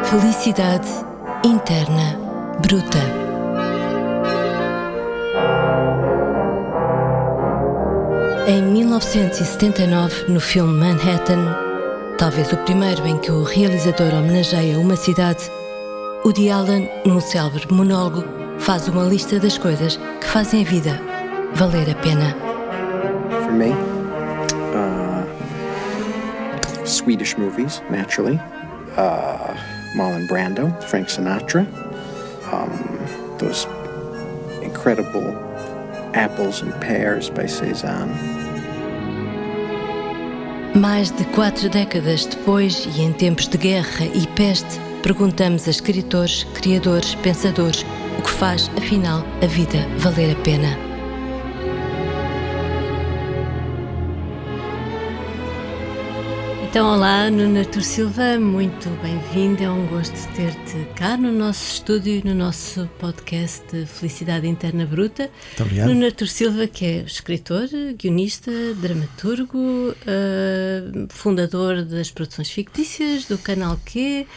Felicidade interna bruta. Em 1979, no filme Manhattan, talvez o primeiro em que o realizador homenageia uma cidade, Woody Allen, num célebre monólogo, faz uma lista das coisas que fazem a vida valer a pena. For me, Swedish movies, naturally. Marlon Brando, Frank Sinatra. Those incredible Apples and Pears by Cézanne. Mais de 4 décadas depois, e em tempos de guerra e peste, perguntamos a escritores, criadores, pensadores o que faz, afinal, a vida valer a pena. Então, olá, Nuno Artur Silva, muito bem-vindo. É um gosto ter-te cá no nosso estúdio, no nosso podcast de Felicidade Interna Bruta. Muito obrigado. Nuno Artur Silva, que é escritor, guionista, dramaturgo, fundador das produções fictícias, do Canal Q,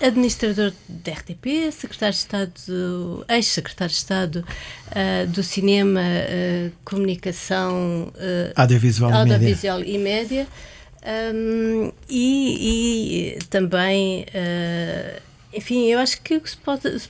administrador da RTP, secretário de Estado, ex-secretário de Estado do Cinema, Comunicação, Audiovisual e Média. E também, enfim, eu acho que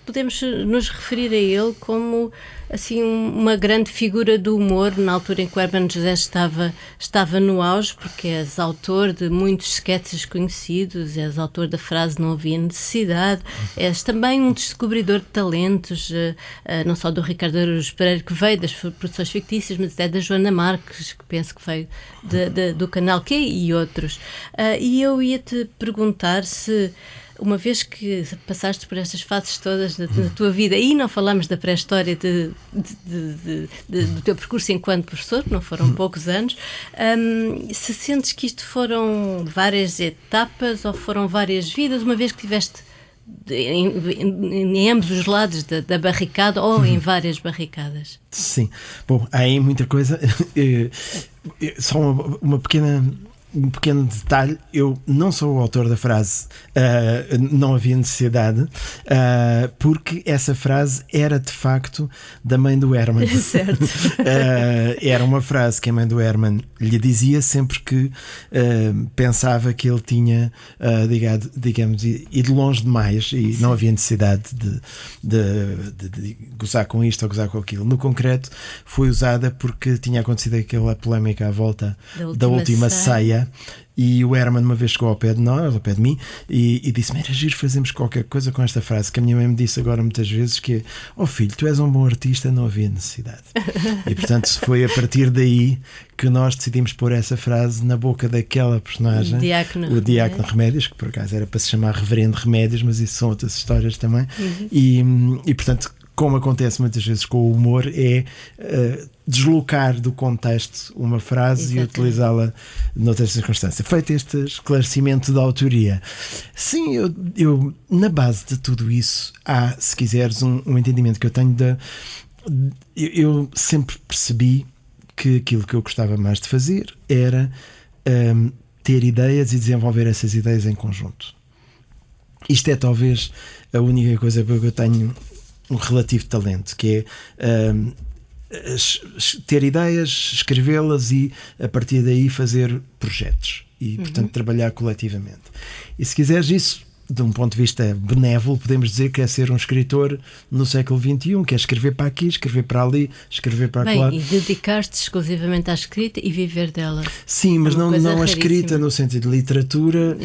podemos nos referir a ele como assim uma grande figura do humor na altura em que o Hermano José estava no auge, porque és autor de muitos sketches conhecidos, és autor da frase "não havia necessidade", és também um descobridor de talentos, não só do Ricardo Araújo Pereira, que veio das produções fictícias, mas até da Joana Marques, que penso que veio do Canal Q e outros. E eu ia-te perguntar se, uma vez que passaste por estas fases todas da tua vida, e não falamos da pré-história do teu percurso enquanto professor, que não foram poucos anos, se sentes que isto foram várias etapas ou foram várias vidas, uma vez que tiveste em ambos os lados da barricada ou em várias barricadas? Sim, bom, há aí muita coisa. Só um pequeno detalhe: eu não sou o autor da frase "não havia necessidade", porque essa frase era de facto da mãe do Herman. Certo. Era uma frase que a mãe do Herman lhe dizia sempre que pensava que ele tinha, digamos, ido longe demais e não havia necessidade de gozar com isto ou gozar com aquilo. No concreto, foi usada porque tinha acontecido aquela polémica à volta da última ceia. E o Herman uma vez chegou ao pé de mim, e disse-me: era giro fazermos qualquer coisa com esta frase, que a minha mãe me disse agora muitas vezes, que é: "Oh filho, tu és um bom artista, não havia necessidade". E portanto foi a partir daí que nós decidimos pôr essa frase na boca daquela personagem, o Diácono Remédios, que por acaso era para se chamar Reverendo Remédios, mas isso são outras histórias também. E portanto, como acontece muitas vezes com o humor, é deslocar do contexto uma frase. Exatamente. E utilizá-la noutras circunstâncias. Feito este esclarecimento da autoria, sim, eu na base de tudo isso há, se quiseres, um entendimento que eu tenho eu sempre percebi que aquilo que eu gostava mais de fazer era ter ideias e desenvolver essas ideias em conjunto. Isto é talvez a única coisa para que eu tenho um relativo talento, que é ter ideias, escrevê-las e a partir daí fazer projetos e, portanto, trabalhar coletivamente. E se quiseres isso, de um ponto de vista benévolo, podemos dizer que é ser um escritor no século XXI, que é escrever para aqui, escrever para ali, escrever para lá. E dedicar-te exclusivamente à escrita e viver dela. Sim, mas não a escrita no sentido de literatura,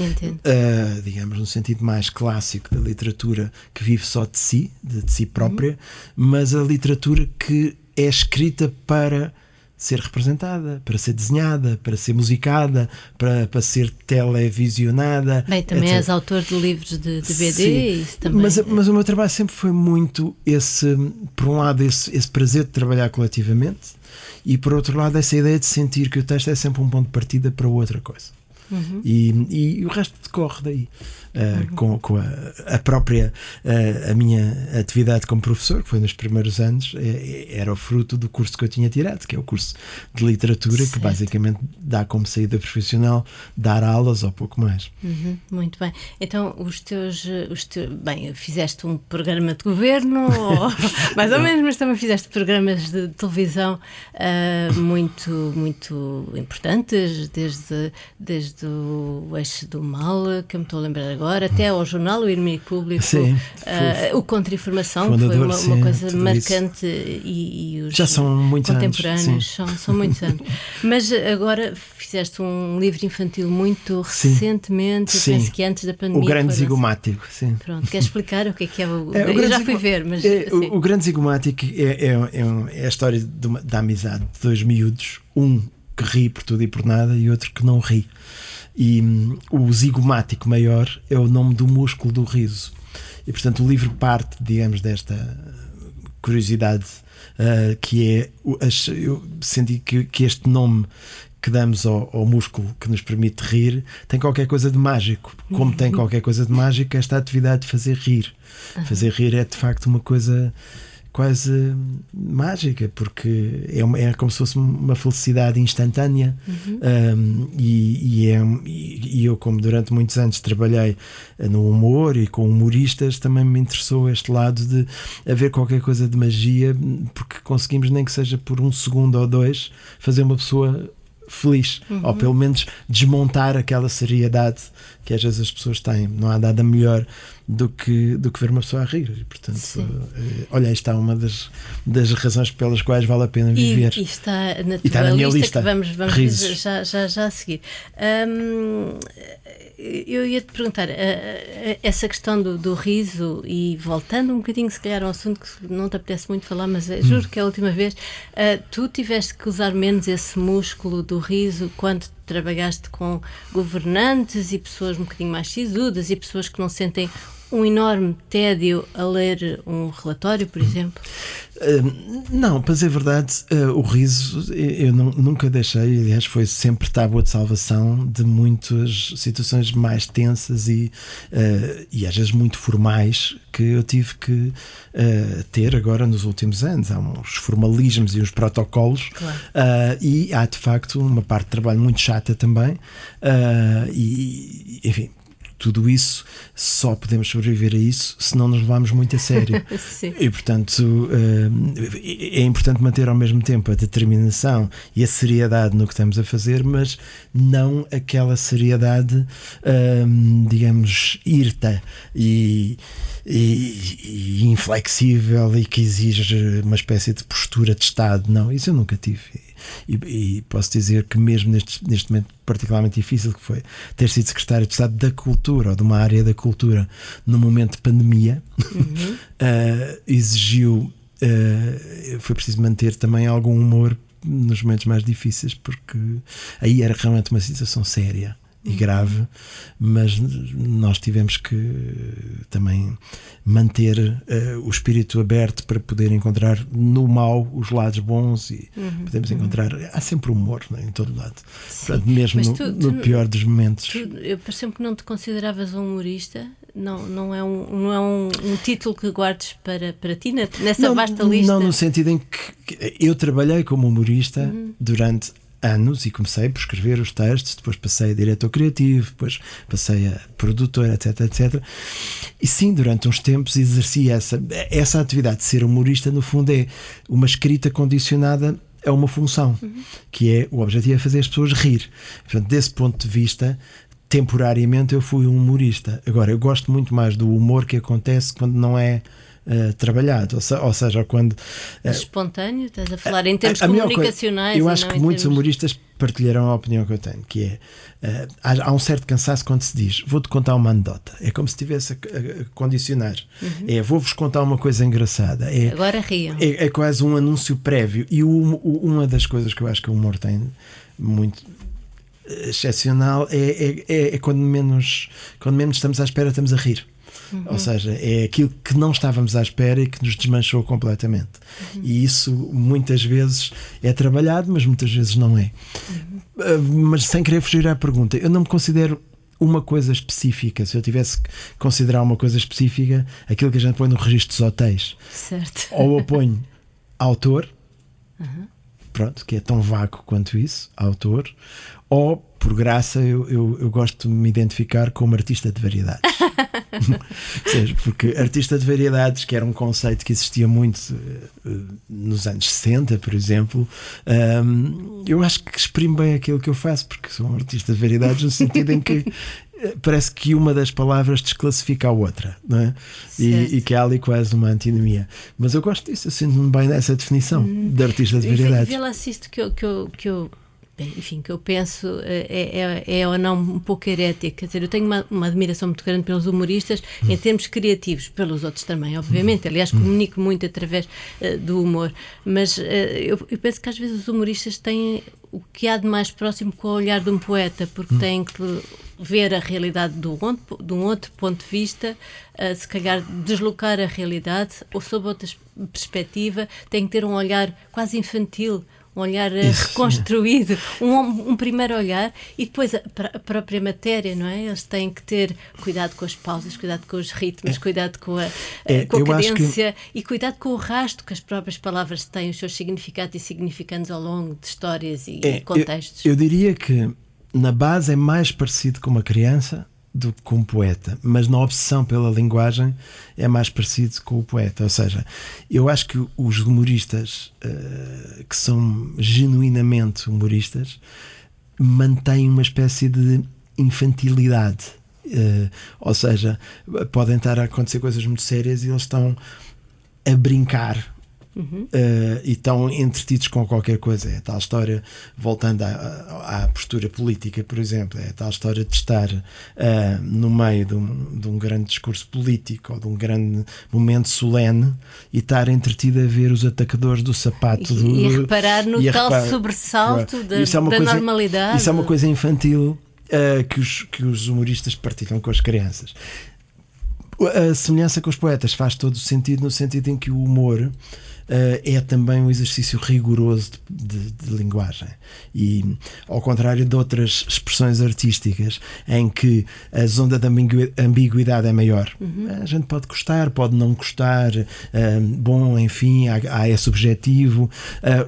digamos, no sentido mais clássico da literatura, que vive só de si própria, mas a literatura que é escrita para ser representada, para ser desenhada, para ser musicada, para ser televisionada. Bem, também etc. és autor de livros de BD. Isso também. Mas o meu trabalho sempre foi muito por um lado, esse prazer de trabalhar coletivamente, e por outro lado, essa ideia de sentir que o texto é sempre um ponto de partida para outra coisa. E o resto decorre daí. Com a própria a minha atividade como professor, que foi nos primeiros anos, era o fruto do curso que eu tinha tirado, que é o curso de literatura, certo, que basicamente dá como saída profissional dar aulas ou pouco mais. Muito bem. Então bem, fizeste um programa de governo mais ou menos, mas também fizeste programas de televisão muito, muito importantes, desde o Eixo do Mal, que eu me estou a lembrar agora, até ao jornal, o Inimigo Público, sim, o Contra-Informação, que foi uma coisa marcante, e os já são muitos contemporâneos, anos, são muitos anos. Mas agora fizeste um livro infantil muito recentemente, eu penso que antes da pandemia. O Grande Zigomático, sim. Pronto, queres explicar o que é eu já fui ver, mas... O Grande Zigomático é a história da amizade de dois miúdos, um que ri por tudo e por nada e outro que não ri. E o zigomático maior é o nome do músculo do riso. E portanto o livro parte, digamos, desta curiosidade, que é, eu senti que este nome que damos ao músculo que nos permite rir tem qualquer coisa de mágico. Como tem qualquer coisa de mágico, esta atividade de fazer rir. Fazer rir é de facto uma coisa quase mágica, porque é como se fosse uma felicidade instantânea. E eu, como durante muitos anos trabalhei no humor e com humoristas, também me interessou este lado de haver qualquer coisa de magia, porque conseguimos, nem que seja por um segundo ou dois, fazer uma pessoa feliz, ou pelo menos desmontar aquela seriedade que às vezes as pessoas têm. Não há nada melhor do que ver uma pessoa a rir. E, portanto, olha, esta é uma das razões pelas quais vale a pena viver. E está na minha lista, que vamos já a seguir. Eu ia-te perguntar essa questão do riso, e voltando um bocadinho se calhar a um assunto que não te apetece muito falar, mas juro que é a última vez, tu tiveste que usar menos esse músculo do riso quando trabalhaste com governantes e pessoas um bocadinho mais sisudas e pessoas que não sentem um enorme tédio a ler um relatório, por exemplo? Não, para dizer a verdade, o riso eu nunca deixei, aliás foi sempre tábua de salvação de muitas situações mais tensas e às vezes muito formais que eu tive que ter agora nos últimos anos. Há uns formalismos e uns protocolos, claro. E há de facto uma parte de trabalho muito chata também, e enfim, tudo isso, só podemos sobreviver a isso se não nos levarmos muito a sério. E portanto é importante manter ao mesmo tempo a determinação e a seriedade no que estamos a fazer, mas não aquela seriedade digamos hirta e inflexível e que exige uma espécie de postura de Estado. Não, isso eu nunca tive. E posso dizer que mesmo neste momento particularmente difícil que foi ter sido secretário de Estado da Cultura, ou de uma área da cultura, no momento de pandemia, exigiu, foi preciso manter também algum humor nos momentos mais difíceis, porque aí era realmente uma situação séria e grave, mas nós tivemos que também manter o espírito aberto para poder encontrar no mal os lados bons e podemos encontrar, há sempre humor, não é, em todo lado. Portanto, mesmo no pior dos momentos. Eu pareceu-me que não te consideravas um humorista. Não é um título que guardes para ti nessa vasta lista? Não, no sentido em que eu trabalhei como humorista durante anos e comecei por escrever os textos, depois passei a diretor criativo, depois passei a produtor, etc. E sim, durante uns tempos exerci essa atividade de ser humorista. No fundo é uma escrita condicionada a uma função, que é o objetivo é fazer as pessoas rir. Portanto, desse ponto de vista, temporariamente eu fui um humorista. Agora, eu gosto muito mais do humor que acontece quando não é trabalhado, ou seja, quando espontâneo, estás a falar em termos comunicacionais. Eu acho que muitos humoristas partilharão a opinião que eu tenho, que é há um certo cansaço quando se diz vou-te contar uma anedota, é como se estivesse a condicionar, vou-vos contar uma coisa engraçada, agora riam, é quase um anúncio prévio. E uma das coisas que eu acho que o humor tem muito excepcional é quando menos estamos à espera, estamos a rir. Ou seja, é aquilo que não estávamos à espera e que nos desmanchou completamente. E isso muitas vezes é trabalhado, mas muitas vezes não é. Mas sem querer fugir à pergunta, eu não me considero uma coisa específica. Se eu tivesse que considerar uma coisa específica, aquilo que a gente põe no registro dos hotéis, certo. ou eu ponho autor, pronto, que é tão vago quanto isso, autor, ou por graça eu gosto de me identificar como artista de variedades. Ou seja, porque artista de variedades, que era um conceito que existia muito nos anos 60, por exemplo, eu acho que exprimo bem aquilo que eu faço, porque sou um artista de variedades no sentido em que parece que uma das palavras desclassifica a outra, não é? E que há ali quase uma antinomia. Mas eu gosto disso, eu sinto-me bem nessa definição de artista de variedades. Vê lá se isto que eu penso é ou não um pouco herético. Quer dizer, eu tenho uma admiração muito grande pelos humoristas em termos criativos, pelos outros também, obviamente. Aliás, comunico muito através do humor. Mas eu penso que às vezes os humoristas têm o que há de mais próximo com o olhar de um poeta, porque têm que ver a realidade de um outro ponto de vista, se calhar deslocar a realidade, ou sob outra perspectiva, têm que ter um olhar quase infantil, um olhar reconstruído, um primeiro olhar, e depois a própria matéria, não é? Eles têm que ter cuidado com as pausas, cuidado com os ritmos, cuidado com a cadência e cuidado com o rasto que as próprias palavras têm, os seus significados e significantes ao longo de histórias e contextos. Eu diria que na base é mais parecido com uma criança do que com um poeta, mas na obsessão pela linguagem é mais parecido com o poeta. Ou seja, eu acho que os humoristas que são genuinamente humoristas mantêm uma espécie de infantilidade, ou seja, podem estar a acontecer coisas muito sérias e eles estão a brincar. E estão entretidos com qualquer coisa. É a tal história, voltando à postura política, por exemplo, é a tal história de estar no meio de um grande discurso político ou de um grande momento solene e estar entretido a ver os atacadores do sapato e a reparar no tal sobressalto da normalidade. Isso é uma coisa infantil que os humoristas partilham com as crianças. A semelhança com os poetas faz todo o sentido, no sentido em que o humor é também um exercício rigoroso de linguagem, e ao contrário de outras expressões artísticas em que a zona da ambiguidade é maior. A gente pode gostar, pode não gostar, bom, enfim, é subjetivo.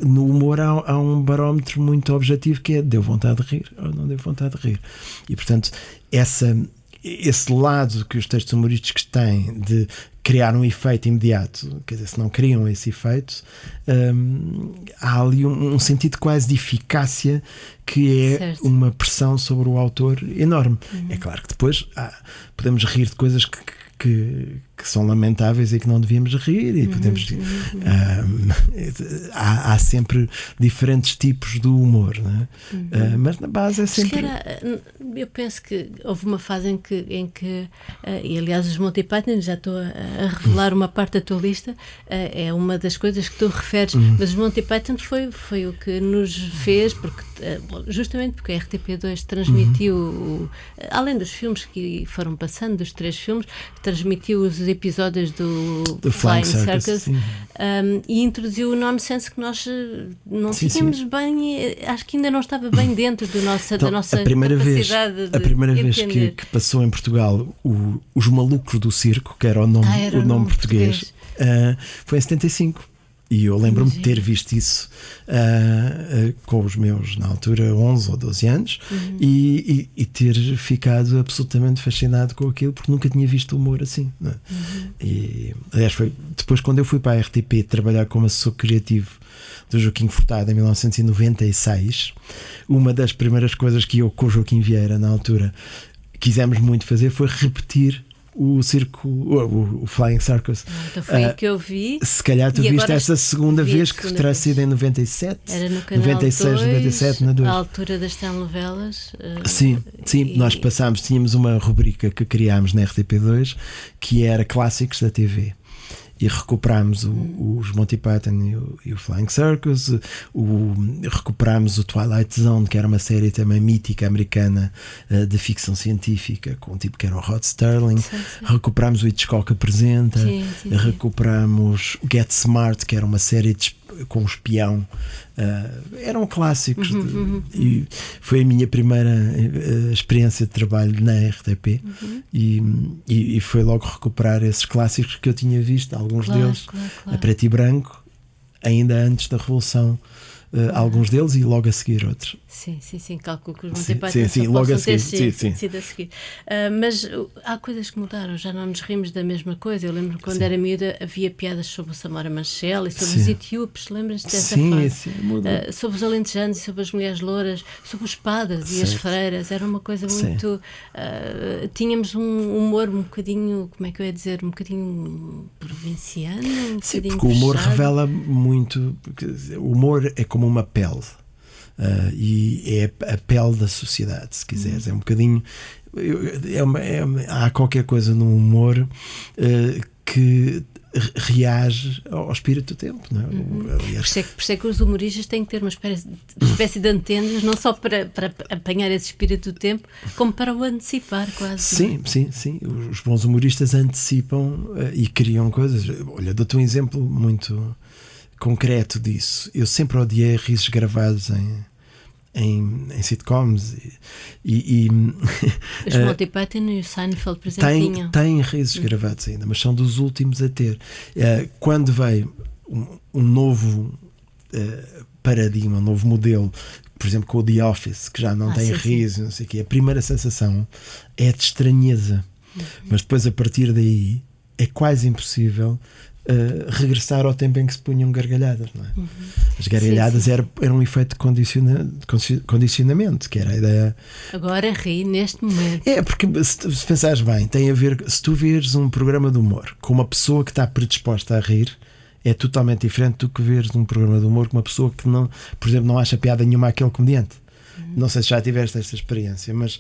No humor há um barómetro muito objetivo, que é: deu vontade de rir ou não deu vontade de rir. E portanto esse lado que os textos humorísticos têm de criar um efeito imediato, quer dizer, se não criam esse efeito, há ali um sentido quase de eficácia que é uma pressão sobre o autor enorme. É claro que depois podemos rir de coisas que são lamentáveis e que não devíamos rir, e podemos há sempre diferentes tipos de humor, não é? Mas na base é sempre... eu penso que houve uma fase em que e aliás os Monty Python, já estou a revelar uma parte da tua lista, é uma das coisas que tu referes, mas os Monty Python foi o que nos fez, porque justamente porque a RTP2 transmitiu, além dos filmes que foram passando, dos 3 filmes, transmitiu os episódios do Flying Circus, e introduziu o nonsense que nós não tínhamos bem, acho que ainda não estava bem dentro da nossa capacidade a primeira vez que passou em Portugal os Malucos do Circo, que era o nome português. Foi em 75. E eu lembro-me de ter visto isso com os meus, na altura, 11 ou 12 anos, e ter ficado absolutamente fascinado com aquilo, porque nunca tinha visto humor assim, não é? E, aliás, foi depois, quando eu fui para a RTP trabalhar como assessor criativo do Joaquim Furtado em 1996, uma das primeiras coisas que eu, com o Joaquim Vieira, na altura, quisemos muito fazer foi repetir o circo, o Flying Circus. Então foi o que eu vi. Se calhar tu viste essa segunda vez, que terá sido em 97, era no canal 96, 2, 97, na 2. à altura das telenovelas. Sim, nós tínhamos uma rubrica que criámos na RTP2 que era Clássicos da TV. e recuperámos os Monty Python e o Flying Circus, recuperámos o Twilight Zone, que era uma série também mítica americana de ficção científica, com um tipo que era o Rod Sterling. Recuperámos o Hitchcock Apresenta, recuperámos o Get Smart, que era uma série com um espião. Eram clássicos e foi a minha primeira experiência de trabalho na RTP e foi logo recuperar esses clássicos que eu tinha visto, alguns deles a preto e branco, ainda antes da Revolução. Alguns deles e logo a seguir outros. Sim, calculo que os Monty Python logo a seguir, sido a seguir. Mas há coisas que mudaram, já não nos rimos da mesma coisa. Eu lembro quando era miúda havia piadas sobre o Samora Machel e sobre os etíopes, lembras-te dessa fase? Sobre os alentejanos e sobre as mulheres louras, sobre os padres e as freiras, era uma coisa muito... tínhamos um humor um bocadinho, como é que eu ia dizer, um bocadinho provinciano, Sim, porque o humor revela muito, o humor é como uma pele. E é a pele da sociedade, se quiseres. É um bocadinho. Há qualquer coisa no humor que reage ao espírito do tempo, não é? Por isso é que os humoristas têm que ter uma espécie de antenas, não só para apanhar esse espírito do tempo, como para o antecipar, quase. Sim. Os bons humoristas antecipam e criam coisas. Olha, dou-te um exemplo muito concreto disso. Eu sempre odiei risos gravados em sitcoms e os Monty Python e o Seinfeld, por exemplo, têm risos gravados ainda, mas são dos últimos a ter. Quando veio um novo paradigma, um novo modelo, por exemplo com o The Office, que já não tem riso, não sei o quê, a primeira sensação é de estranheza, mas depois a partir daí é quase impossível regressar ao tempo em que se punham gargalhadas, não é? As gargalhadas eram um efeito de condicionamento, que era a ideia. Agora ri neste momento. Porque se pensares bem, tem a ver, se tu vês um programa de humor com uma pessoa que está predisposta a rir, é totalmente diferente do que veres um programa de humor com uma pessoa que não, por exemplo, não acha piada nenhuma àquele comediante. Não sei se já tiveste esta experiência, mas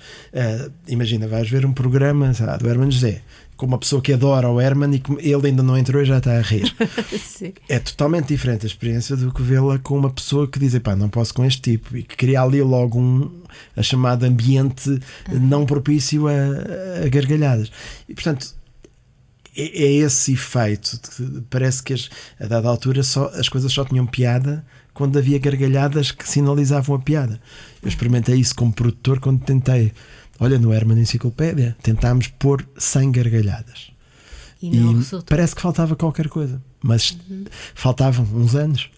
imagina, vais ver um programa do Hermano José com uma pessoa que adora o Herman e que ele ainda não entrou e já está a rir. É totalmente diferente a experiência do que vê-la com uma pessoa que diz, não posso com este tipo, e que cria ali logo a chamada ambiente não propício a gargalhadas. E portanto é esse efeito de, parece que a dada altura as coisas só tinham piada quando havia gargalhadas que sinalizavam a piada. Eu experimentei isso como produtor quando tentei, no Herman Enciclopédia, tentámos pôr 100 gargalhadas. E parece que faltava qualquer coisa, mas faltavam uns anos.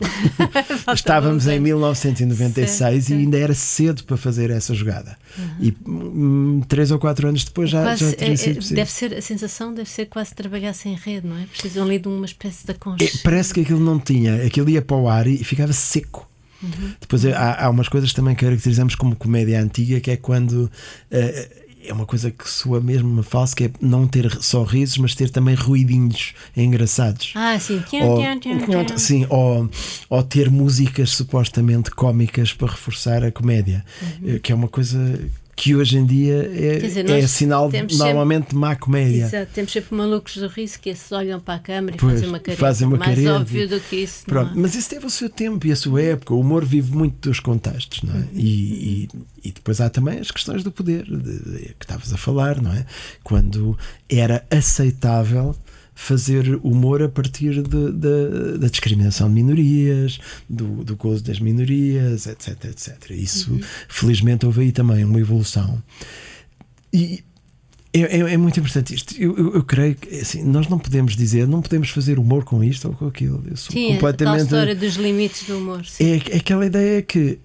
Estávamos em 1996 e ainda era cedo para fazer essa jogada. E 3 ou 4 anos depois já teria sido possível. A sensação deve ser quase trabalhar sem rede, não é? Precisam ali de uma espécie de aconchego. Parece que aquilo não tinha, aquilo ia para o ar e ficava seco. Depois há umas coisas também que caracterizamos como comédia antiga, que é quando é uma coisa que soa mesmo falso, que é não ter só risos, mas ter também ruidinhos engraçados. Sim. Ou ter músicas supostamente cómicas para reforçar a comédia, que é uma coisa que hoje em dia é sinal normalmente de má comédia. Exato, temos sempre malucos do riso que esses olham para a câmara e fazem uma careta. Mais óbvio do que isso. Pronto, mas isso teve o seu tempo e a sua época. O humor vive muito dos contextos, não é? E depois há também as questões do poder que estavas a falar, não é? Quando era aceitável fazer humor a partir da discriminação de minorias, do gozo das minorias, etc, etc. Isso, felizmente, houve aí também uma evolução. E é muito importante isto. Eu creio que assim, nós não podemos dizer, não podemos fazer humor com isto ou com aquilo. Eu sou completamente... a história dos limites do humor. Sim. É aquela ideia que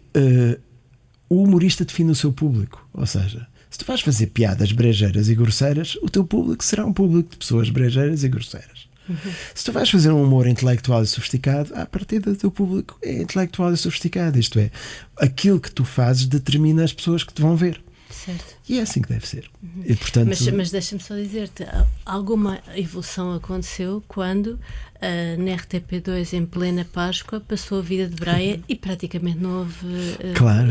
o humorista define o seu público, ou seja, se tu vais fazer piadas brejeiras e grosseiras, o teu público será um público de pessoas brejeiras e grosseiras. Se tu vais fazer um humor intelectual e sofisticado, a partir do teu público é intelectual e sofisticado. Isto é, aquilo que tu fazes determina as pessoas que te vão ver. Certo. E é assim que deve ser. E, portanto... Mas deixa-me só dizer-te, alguma evolução aconteceu quando na RTP2 em plena Páscoa passou a Vida de Breia e praticamente não houve claro,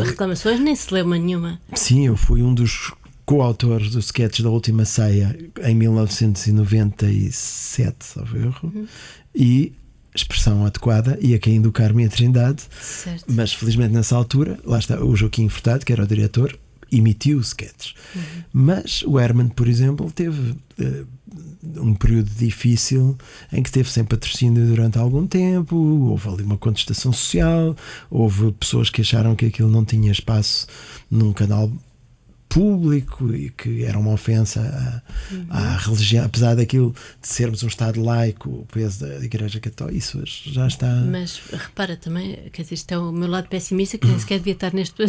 reclamações, nem se leu nenhuma. Sim, eu fui um dos coautor dos sketches da Última Ceia em 1997, salvo erro, e expressão adequada, ia caindo o Carmo e a Trindade, Certo. mas felizmente nessa altura, lá está o Joaquim Furtado, que era o diretor, emitiu os sketches. Mas o Herman, por exemplo, teve um período difícil em que teve sem patrocínio durante algum tempo, houve ali uma contestação social, houve pessoas que acharam que aquilo não tinha espaço num canal público e que era uma ofensa à religião, apesar daquilo de sermos um Estado laico, o peso da Igreja Católica, isso já está. Mas repara também, quer dizer, isto é o meu lado pessimista, que nem sequer devia estar neste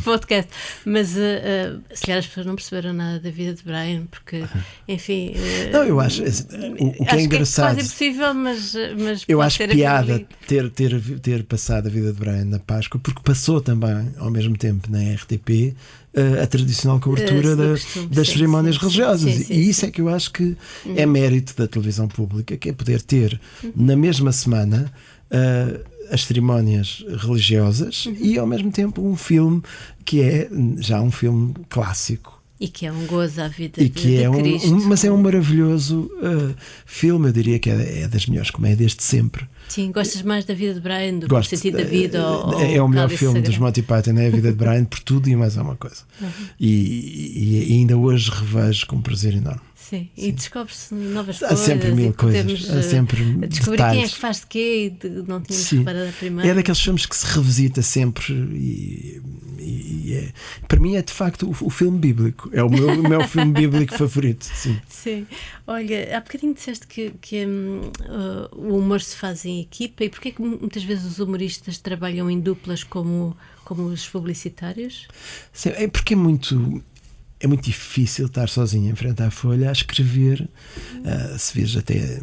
podcast, mas se calhar as pessoas não perceberam nada da vida de Brian, porque, enfim. Não, eu acho o que é engraçado. Que é quase impossível, mas eu pode acho ter piada ter passado a vida de Brian na Páscoa, porque passou também ao mesmo tempo na RTP a tradicional cobertura das cerimónias religiosas. Sim, e isso é que eu acho que é mérito da televisão pública, que é poder ter na mesma semana as cerimónias religiosas e ao mesmo tempo um filme que é já um filme clássico. E que é um gozo à vida E que de Cristo. mas é um maravilhoso filme, eu diria que é das melhores comédias de sempre. Sim, gostas mais da vida de Brian do que do Gosto. sentido da vida? É o melhor Cálice filme Sagrado? dos Monty Python, é a vida de Brian, por tudo e mais alguma coisa. E ainda hoje revejo com prazer enorme. Sim, e descobre-se novas Há coisas. sempre mil e podemos, coisas, há sempre descobrir detalhes. quem é que faz de quê e não tínhamos Sim. reparado a primeira. É daqueles filmes que se revisita sempre e para mim é de facto o filme bíblico, é o meu filme bíblico favorito. Sim. Sim. Olha, há bocadinho disseste que o humor se faz em equipa, e porquê é que muitas vezes os humoristas trabalham em duplas como os publicitários? Sim, é porque é muito difícil estar sozinho em frente à folha a escrever. Se vês até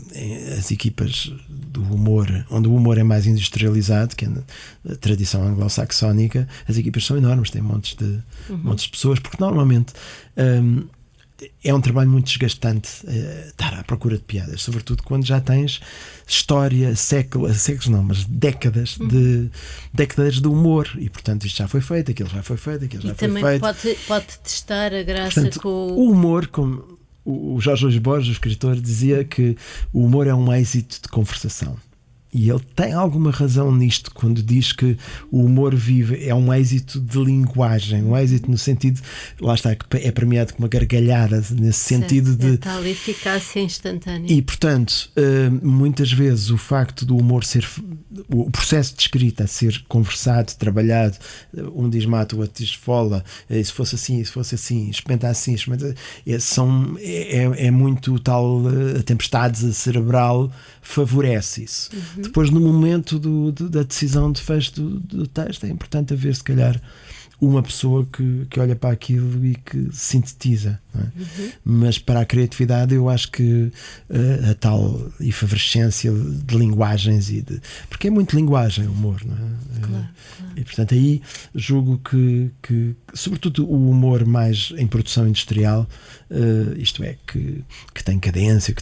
as equipas do humor, onde o humor é mais industrializado, que é a tradição anglo-saxónica, as equipas são enormes, têm montes de pessoas, porque normalmente é um trabalho muito desgastante estar à procura de piadas, sobretudo quando já tens história, séculos não, mas décadas de humor, e portanto isto já foi feito, aquilo já foi feito, aquilo já foi feito. E também pode testar a graça. Portanto, com o humor, como o Jorge Luís Borges, o escritor, dizia que o humor é um êxito de conversação. E ele tem alguma razão nisto quando diz que o humor vive é um êxito de linguagem, um êxito no sentido, lá está, que é premiado com uma gargalhada, nesse sentido de tal eficácia instantânea. E portanto, muitas vezes o facto do humor ser, o processo de escrita ser conversado, trabalhado, um diz mata, o outro diz fola, se fosse assim, experimenta assim, é muito tal, a tempestade cerebral favorece isso. Depois, no momento da decisão de fecho do texto, é importante haver, se calhar, uma pessoa que olha para aquilo e que sintetiza, não é? Mas para a criatividade eu acho que a tal efervescência de linguagens porque é muito linguagem o humor, não é? Claro. E portanto aí julgo que sobretudo o humor mais em produção industrial, isto é, que tem cadência,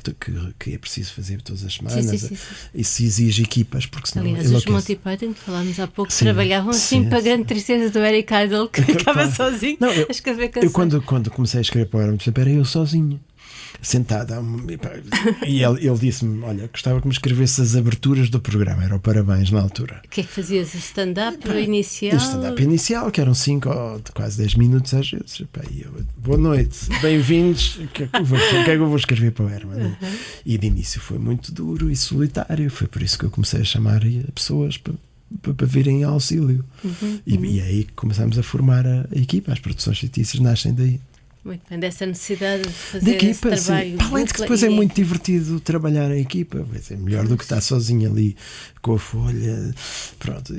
que é preciso fazer todas as semanas, Sim. isso exige equipas, porque senão aliás, os Monty Python, que falámos há pouco, Sim, trabalhavam assim para a grande tristeza do Eric Idle, que ficava sozinho a escrever canções. Eu quando comecei a escrever para o Herman, era eu sozinho, sentado, e ele disse-me: olha, gostava que me escrevesse as aberturas do programa, era o Parabéns na altura. O que é que fazias? O stand-up inicial? O stand-up inicial, que eram 5 ou quase 10 minutos às vezes. E eu, boa noite, bem-vindos, o que é que eu vou escrever para o Herman? E de início foi muito duro e solitário, foi por isso que eu comecei a chamar pessoas para virem em auxílio. E aí começamos a formar a equipa, as produções fictícias nascem daí. Muito bem, dessa necessidade de fazer equipa, esse trabalho. Além de que depois é muito divertido trabalhar em equipa, é melhor do que estar sozinho ali com a folha. Pronto,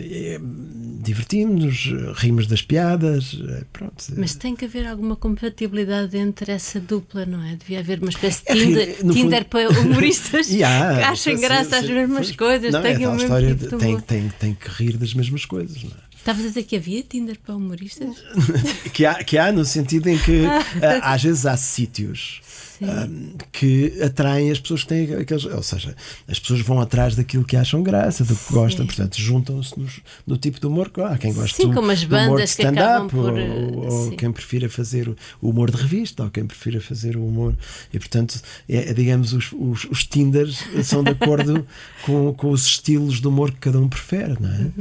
divertimos-nos, rimos das piadas. Pronto. Mas tem que haver alguma compatibilidade entre essa dupla, não é? Devia haver uma espécie de Tinder para humoristas que achem graça às mesmas coisas. Não, tenham a o mesmo história tipo de humor. tem que rir das mesmas coisas, não é? Estavas a dizer que havia Tinder para humoristas? que há no sentido em que às vezes há sítios que atraem as pessoas que têm aqueles. Ou seja, as pessoas vão atrás daquilo que acham graça, do que gostam, portanto, juntam-se no tipo de humor. Há quem goste como as do humor de bandas que acabam stand-up, por, ou quem prefira fazer o humor de revista, ou quem prefira fazer o humor. E, portanto, digamos, os Tinders são de acordo com os estilos de humor que cada um prefere, não é?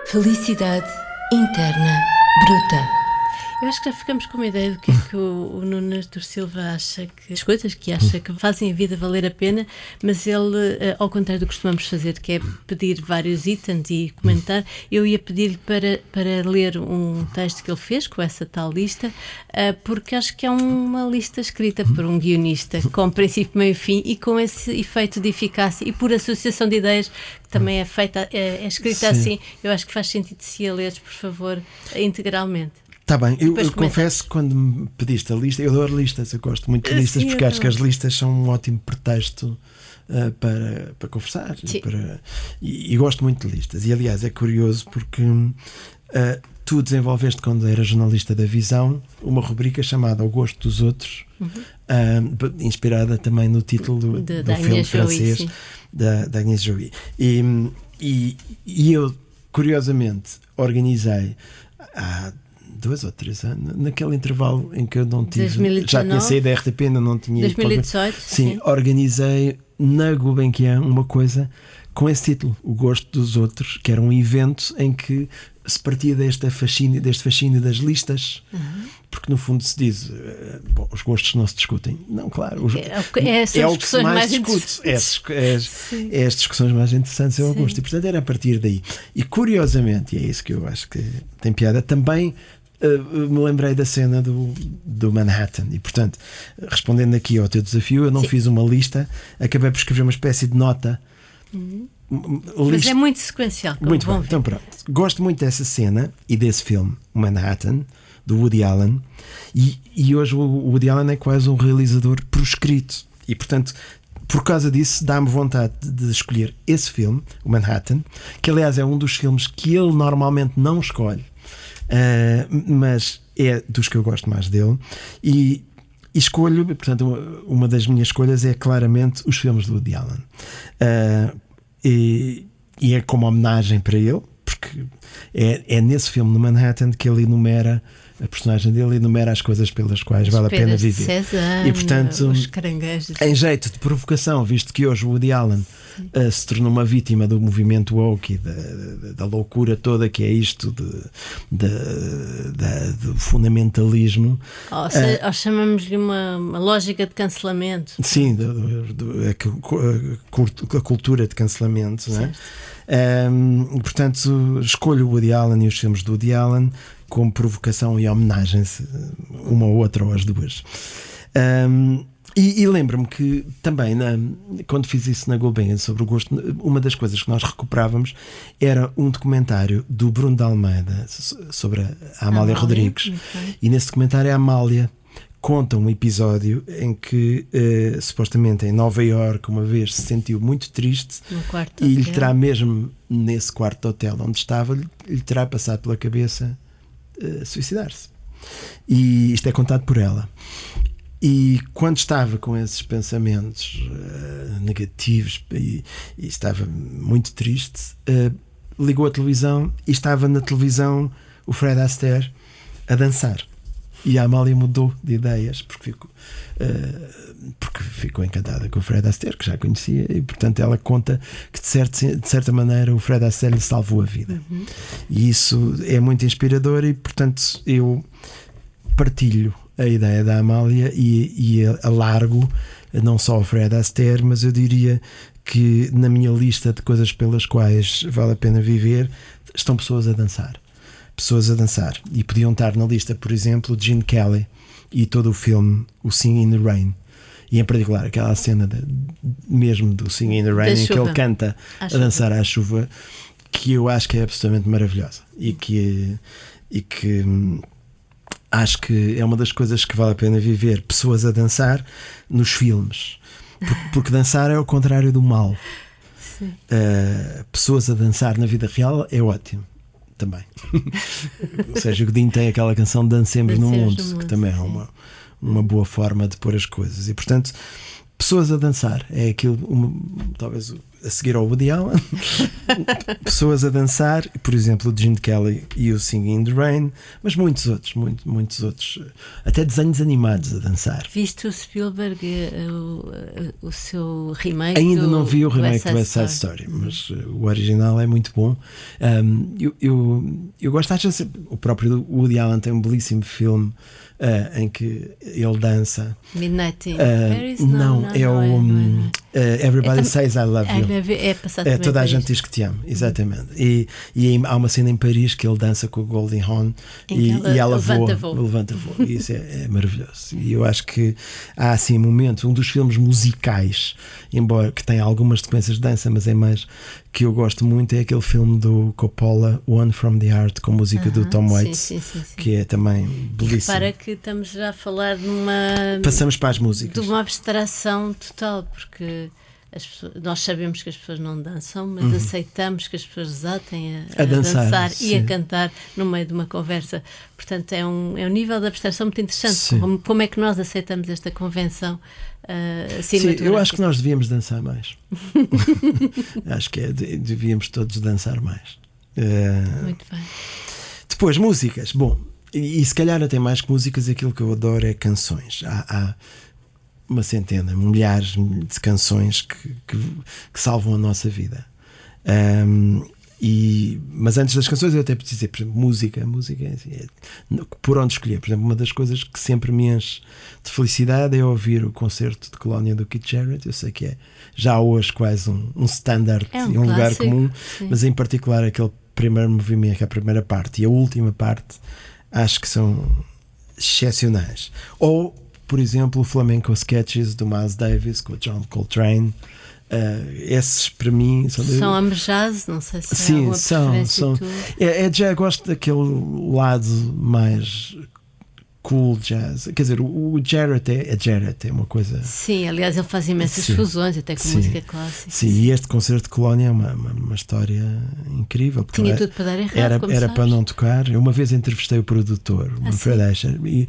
Felicidade interna bruta. Eu acho que já ficamos com uma ideia do que é que o Nuno Artur Silva acha, que as coisas que acha que fazem a vida valer a pena, mas ele, ao contrário do que costumamos fazer, que é pedir vários itens e comentar, eu ia pedir-lhe para ler um texto que ele fez com essa tal lista, porque acho que é uma lista escrita por um guionista, com princípio, meio e fim, e com esse efeito de eficácia e por associação de ideias, que também é feita, é escrita assim. Eu acho que faz sentido se a leres, por favor, integralmente. Está bem, eu confesso que quando me pediste a lista, eu adoro listas, eu gosto muito de listas, porque acho que as listas são um ótimo pretexto para conversar e gosto muito de listas. E aliás é curioso porque tu desenvolveste, quando eras jornalista da Visão, uma rubrica chamada O Gosto dos Outros, inspirada também no título do filme francês da Agnès Joly. E eu, curiosamente, organizei há 2 ou 3 anos, naquele intervalo em que eu não tive, 2019, já tinha saído da RTP, ainda não tinha 2018, sim, organizei na Gulbenkian uma coisa com esse título, O Gosto dos Outros, que era um evento em que se partia deste fascínio das listas, porque no fundo se diz, os gostos não se discutem. Não, claro, é o que se mais discute. É as discussões mais interessantes, é o gosto. E portanto era a partir daí. E curiosamente, e é isso que eu acho que tem piada, também me lembrei da cena do Manhattan. E portanto, respondendo aqui ao teu desafio, eu não fiz uma lista, acabei por escrever uma espécie de nota. Mas é muito sequencial. Muito bem, então pronto. Gosto muito dessa cena e desse filme, Manhattan, do Woody Allen, e hoje o Woody Allen é quase um realizador proscrito. E portanto, por causa disso, dá-me vontade de escolher esse filme, o Manhattan, que aliás é um dos filmes que ele normalmente não escolhe, mas é dos que eu gosto mais dele. E escolho, portanto, uma das minhas escolhas é claramente os filmes do Woody Allen. E é como homenagem para ele, porque é nesse filme, no Manhattan, que ele enumera, a personagem dele enumera as coisas pelas quais vale a pena viver. César, e portanto, os caranguejos. em jeito de provocação, visto que hoje o Woody Allen se tornou uma vítima do movimento woke e da loucura toda que é isto do fundamentalismo. Ou chamamos-lhe uma lógica de cancelamento. Sim, a cultura de cancelamento, não é? Portanto, escolho o Woody Allen e os filmes do Woody Allen como provocação e homenagem, uma ou outra ou as duas. E lembro-me que também, quando fiz isso na Gulbenkian sobre o gosto, uma das coisas que nós recuperávamos era um documentário do Bruno de Almeida sobre a Amália Rodrigues. E nesse documentário a Amália conta um episódio em que supostamente em Nova Iorque uma vez se sentiu muito triste e lhe terá mesmo nesse quarto de hotel onde estava, lhe terá passado pela cabeça suicidar-se. E isto é contado por ela. E quando estava com esses pensamentos negativos e estava muito triste, ligou a televisão e estava na televisão o Fred Astaire a dançar. E a Amália mudou de ideias porque ficou encantada com o Fred Astaire, que já conhecia, e portanto ela conta que de certa maneira o Fred Astaire lhe salvou a vida. E isso é muito inspirador, e portanto eu partilho a ideia da Amália e alargo não só o Fred Astaire, mas eu diria que na minha lista de coisas pelas quais vale a pena viver estão pessoas a dançar. E podiam estar na lista, por exemplo, de Gene Kelly e todo o filme O Singing in the Rain, e em particular aquela cena mesmo do Singing in the Rain em que ele canta a dançar à chuva, que eu acho que é absolutamente maravilhosa e que acho que é uma das coisas que vale a pena viver, pessoas a dançar nos filmes, porque dançar é o contrário do mal. Pessoas a dançar na vida real é ótimo. também. O Sérgio Godinho tem aquela canção Dancemos no Mundo, que também é uma boa forma de pôr as coisas. E portanto, pessoas a dançar é aquilo, talvez a seguir ao Woody Allen. Pessoas a dançar, por exemplo, o Gene Kelly e o Singing in the Rain, mas muitos outros, até desenhos animados a dançar. Viste o Spielberg, o seu remake? Ainda não vi o remake do West Side Story, mas o original é muito bom. Eu gosto, acho que o próprio Woody Allen tem um belíssimo filme em que ele dança. Midnight in Paris? Não, é o Everybody Says I Love You. É toda a gente diz que te ama, exatamente. E há uma cena em Paris que ele dança com o Goldie Hawn e ela levanta voo. E isso é maravilhoso. E eu acho que há assim momentos, um dos filmes musicais, embora que tenha algumas sequências de dança, mas é mais que eu gosto muito, é aquele filme do Coppola, One from the Heart, com música do Tom Waits, sim. Que é também belíssimo. Repara que estamos já a falar numa... Passamos para as músicas. De uma abstração total, porque nós sabemos que as pessoas não dançam, mas aceitamos que as pessoas desatem a dançar e a cantar no meio de uma conversa. Portanto, é um nível de abstração muito interessante. Como é que nós aceitamos esta convenção cinematográfica? Eu acho que nós devíamos dançar mais. Acho que devíamos todos dançar mais. Muito bem. Depois, músicas. Bom, e se calhar até mais que músicas, aquilo que eu adoro é canções. Há uma centena, milhares de canções que salvam a nossa vida. Mas antes das canções eu até preciso dizer, por exemplo, música por onde escolher. Por exemplo, uma das coisas que sempre me enche de felicidade é ouvir o concerto de Colónia do Keith Jarrett. Eu sei que é já hoje quase um standard e um lugar comum, mas em particular aquele primeiro movimento, a primeira parte e a última parte, acho que são excepcionais. Ou, por exemplo, o Flamenco Sketches do Miles Davis com o John Coltrane. Esses para mim são ambos jazz, não sei se há alguma preferência. Já gosto daquele lado mais cool jazz, quer dizer, o Jarrett é uma coisa. Sim, aliás, ele faz imensas fusões até com música clássica. Sim, e este concerto de Colónia é uma história incrível. Tinha tudo para dar errado, era para não tocar. Eu uma vez entrevistei o produtor, o Manfred Escher, e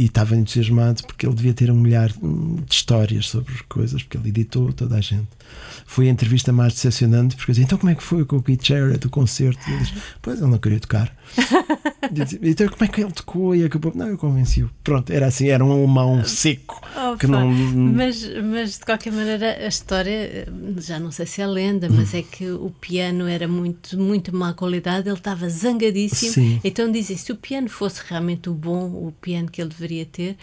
estava entusiasmado porque ele devia ter 1 milhar de histórias sobre coisas, porque ele editou toda a gente. Foi a entrevista mais decepcionante, porque eu disse, então como é que foi com o Keith Jarrett, o concerto? E ele disse, pois, ele não queria tocar. Então como é que ele tocou? E acabou, não, eu convenci-o. Pronto, era assim, era um alemão seco. Que não... mas de qualquer maneira a história, já não sei se é lenda, mas é que o piano era muito, muito má qualidade, ele estava zangadíssimo. Sim. Então dizem, se o piano fosse realmente o piano que ele deveria ter,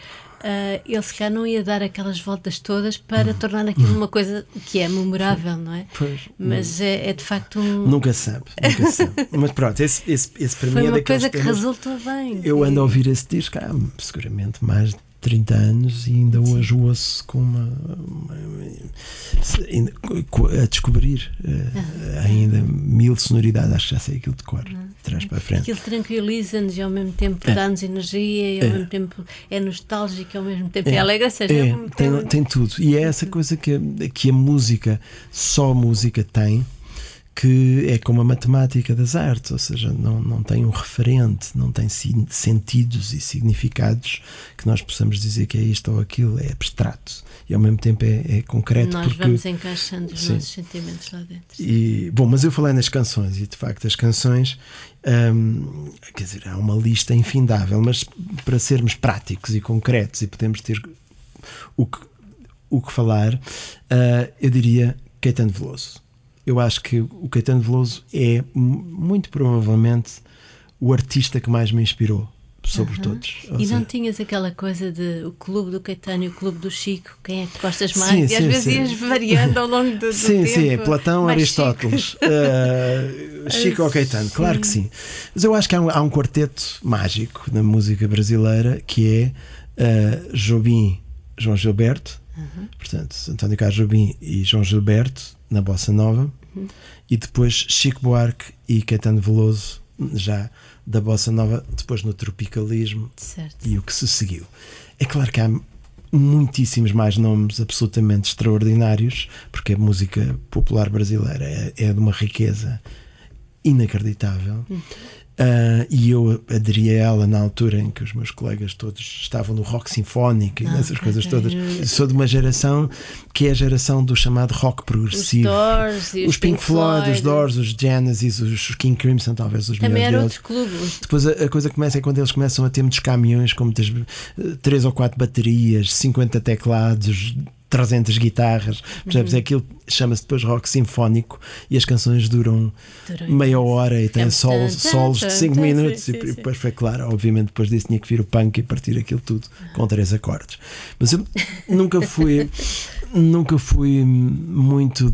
ele se calhar não ia dar aquelas voltas todas para tornar aquilo uma coisa que é memorável, não é? Pois, mas é de facto Nunca se sabe. Mas pronto, esse para mim foi é uma daqueles coisa que temas... resultou bem. Eu ando a ouvir esse disco há seguramente mais de 30 anos e ainda hoje o ouço com a descobrir ainda 1000 sonoridades. Acho que já sei aquilo de cor, de trás para a frente. Aquilo tranquiliza-nos e ao mesmo tempo dá-nos energia e ao mesmo tempo é nostálgico e ao mesmo tempo é alegre. Tem tudo. E é essa coisa que a música, só a música tem, que é como a matemática das artes, ou seja, não tem um referente, não tem sentidos e significados que nós possamos dizer que é isto ou aquilo, é abstrato e ao mesmo tempo é concreto. Nós vamos encaixando os nossos sentimentos lá dentro. Bom, mas eu falei nas canções e de facto as canções, quer dizer, há uma lista infindável, mas para sermos práticos e concretos e podemos ter o que falar, eu diria Caetano Veloso. Eu acho que o Caetano Veloso é muito provavelmente o artista que mais me inspirou sobre todos. E não tinhas aquela coisa de o clube do Caetano e o clube do Chico, quem é que gostas mais? E às vezes ias variando ao longo do tempo. Sim, Platão, Aristóteles, Chico ou Caetano, claro que sim. Mas eu acho que há um quarteto mágico na música brasileira que é Jobim, João Gilberto, portanto, António Carlos Jobim e João Gilberto na Bossa Nova, e depois Chico Buarque e Caetano Veloso já da Bossa Nova, depois no tropicalismo. Certo. E o que se seguiu. É claro que há muitíssimos mais nomes absolutamente extraordinários, porque a música popular brasileira é de uma riqueza inacreditável. E eu aderi a ela na altura em que os meus colegas todos estavam no rock sinfónico e nessas coisas todas. Sou de uma geração que é a geração do chamado rock progressivo. Os Doors e os Pink Floyd, os Doors, os Genesis, os King Crimson, talvez os também melhores eram deles. outros clubes. Depois a coisa começa é quando eles começam a ter muitos caminhões com muitas 3 ou 4 baterias, 50 teclados, 300 guitarras, percebes? Aquilo chama-se depois rock sinfónico e as canções duram meia hora e têm solos de 5 minutos e depois foi claro, obviamente depois disso tinha que vir o punk e partir aquilo tudo com 3 acordes. Mas eu nunca fui muito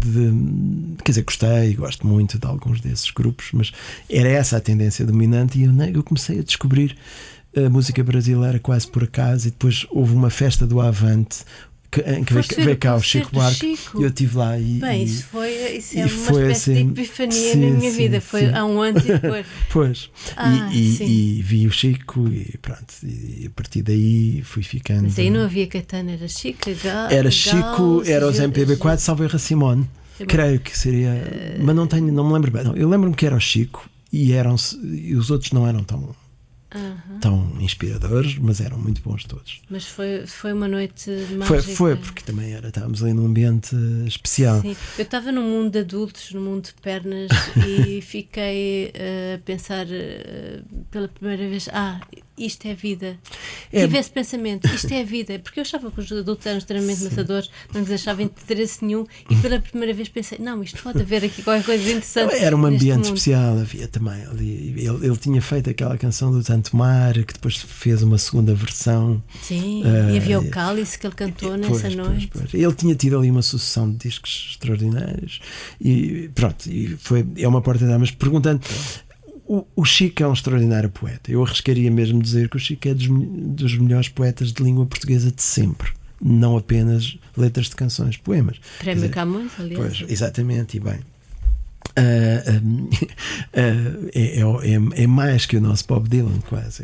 quer dizer, gostei, gosto muito de alguns desses grupos, mas era essa a tendência dominante e eu comecei a descobrir a música brasileira quase por acaso e depois houve uma festa do Avante em que veio cá o Chico Buarque e eu estive lá isso é uma espécie de epifania na minha vida. Foi há um ano e depois. Pois. E vi o Chico e pronto. E a partir daí fui ficando. Mas aí não havia Caetano, era Chico, era Chico, era os MPB4, salvo erro a Simone. Creio que seria. Mas não me lembro bem. Não, eu lembro-me que era o Chico e os outros não eram tão inspiradores, mas eram muito bons todos. Mas foi uma noite mágica. Foi porque também estávamos ali num ambiente especial. Sim. Eu estava num mundo de adultos, num mundo de pernas e fiquei a pensar pela primeira vez, isto é vida. Tive esse pensamento, isto é vida, porque eu achava que os adultos eram extremamente maçadores, não lhes achava interesse nenhum e pela primeira vez pensei, não, isto pode haver aqui qualquer coisa interessante. Era um ambiente especial, havia também ali, ele tinha feito aquela canção do Tanto Mar, que depois fez uma segunda versão. Sim, e havia o Cálice que ele cantou nessa noite. Ele tinha tido ali uma sucessão de discos extraordinários e pronto, é uma porta de armas. Perguntando, o Chico é um extraordinário poeta. Eu arriscaria mesmo dizer que o Chico é dos melhores poetas de língua portuguesa de sempre. Não apenas letras de canções, poemas. Prémio Camões, aliás. Pois, exatamente, e bem. É mais que o nosso Bob Dylan, quase.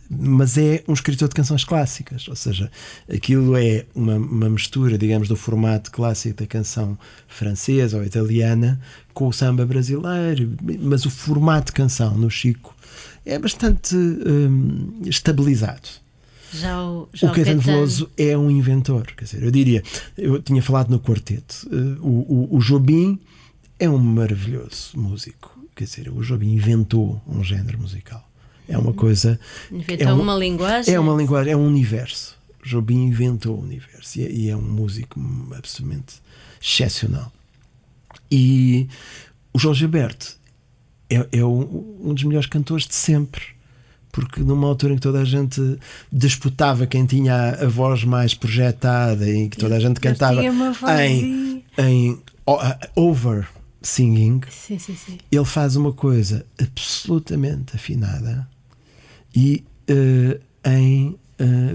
Mas é um escritor de canções clássicas, ou seja, aquilo é uma mistura, digamos, do formato clássico da canção francesa ou italiana com o samba brasileiro, mas o formato de canção no Chico é bastante estabilizado. O Caetano Veloso é um inventor, quer dizer, eu tinha falado no quarteto, o Jobim é um maravilhoso músico, quer dizer, o Jobim inventou um género musical. É uma coisa. Inventou uma linguagem? É uma linguagem, é um universo. Jobim inventou o universo e é um músico absolutamente excepcional. E o João Gilberto é um dos melhores cantores de sempre, porque numa altura em que toda a gente disputava quem tinha a voz mais projetada e que toda a gente cantava em over singing, sim. ele faz uma coisa absolutamente afinada e em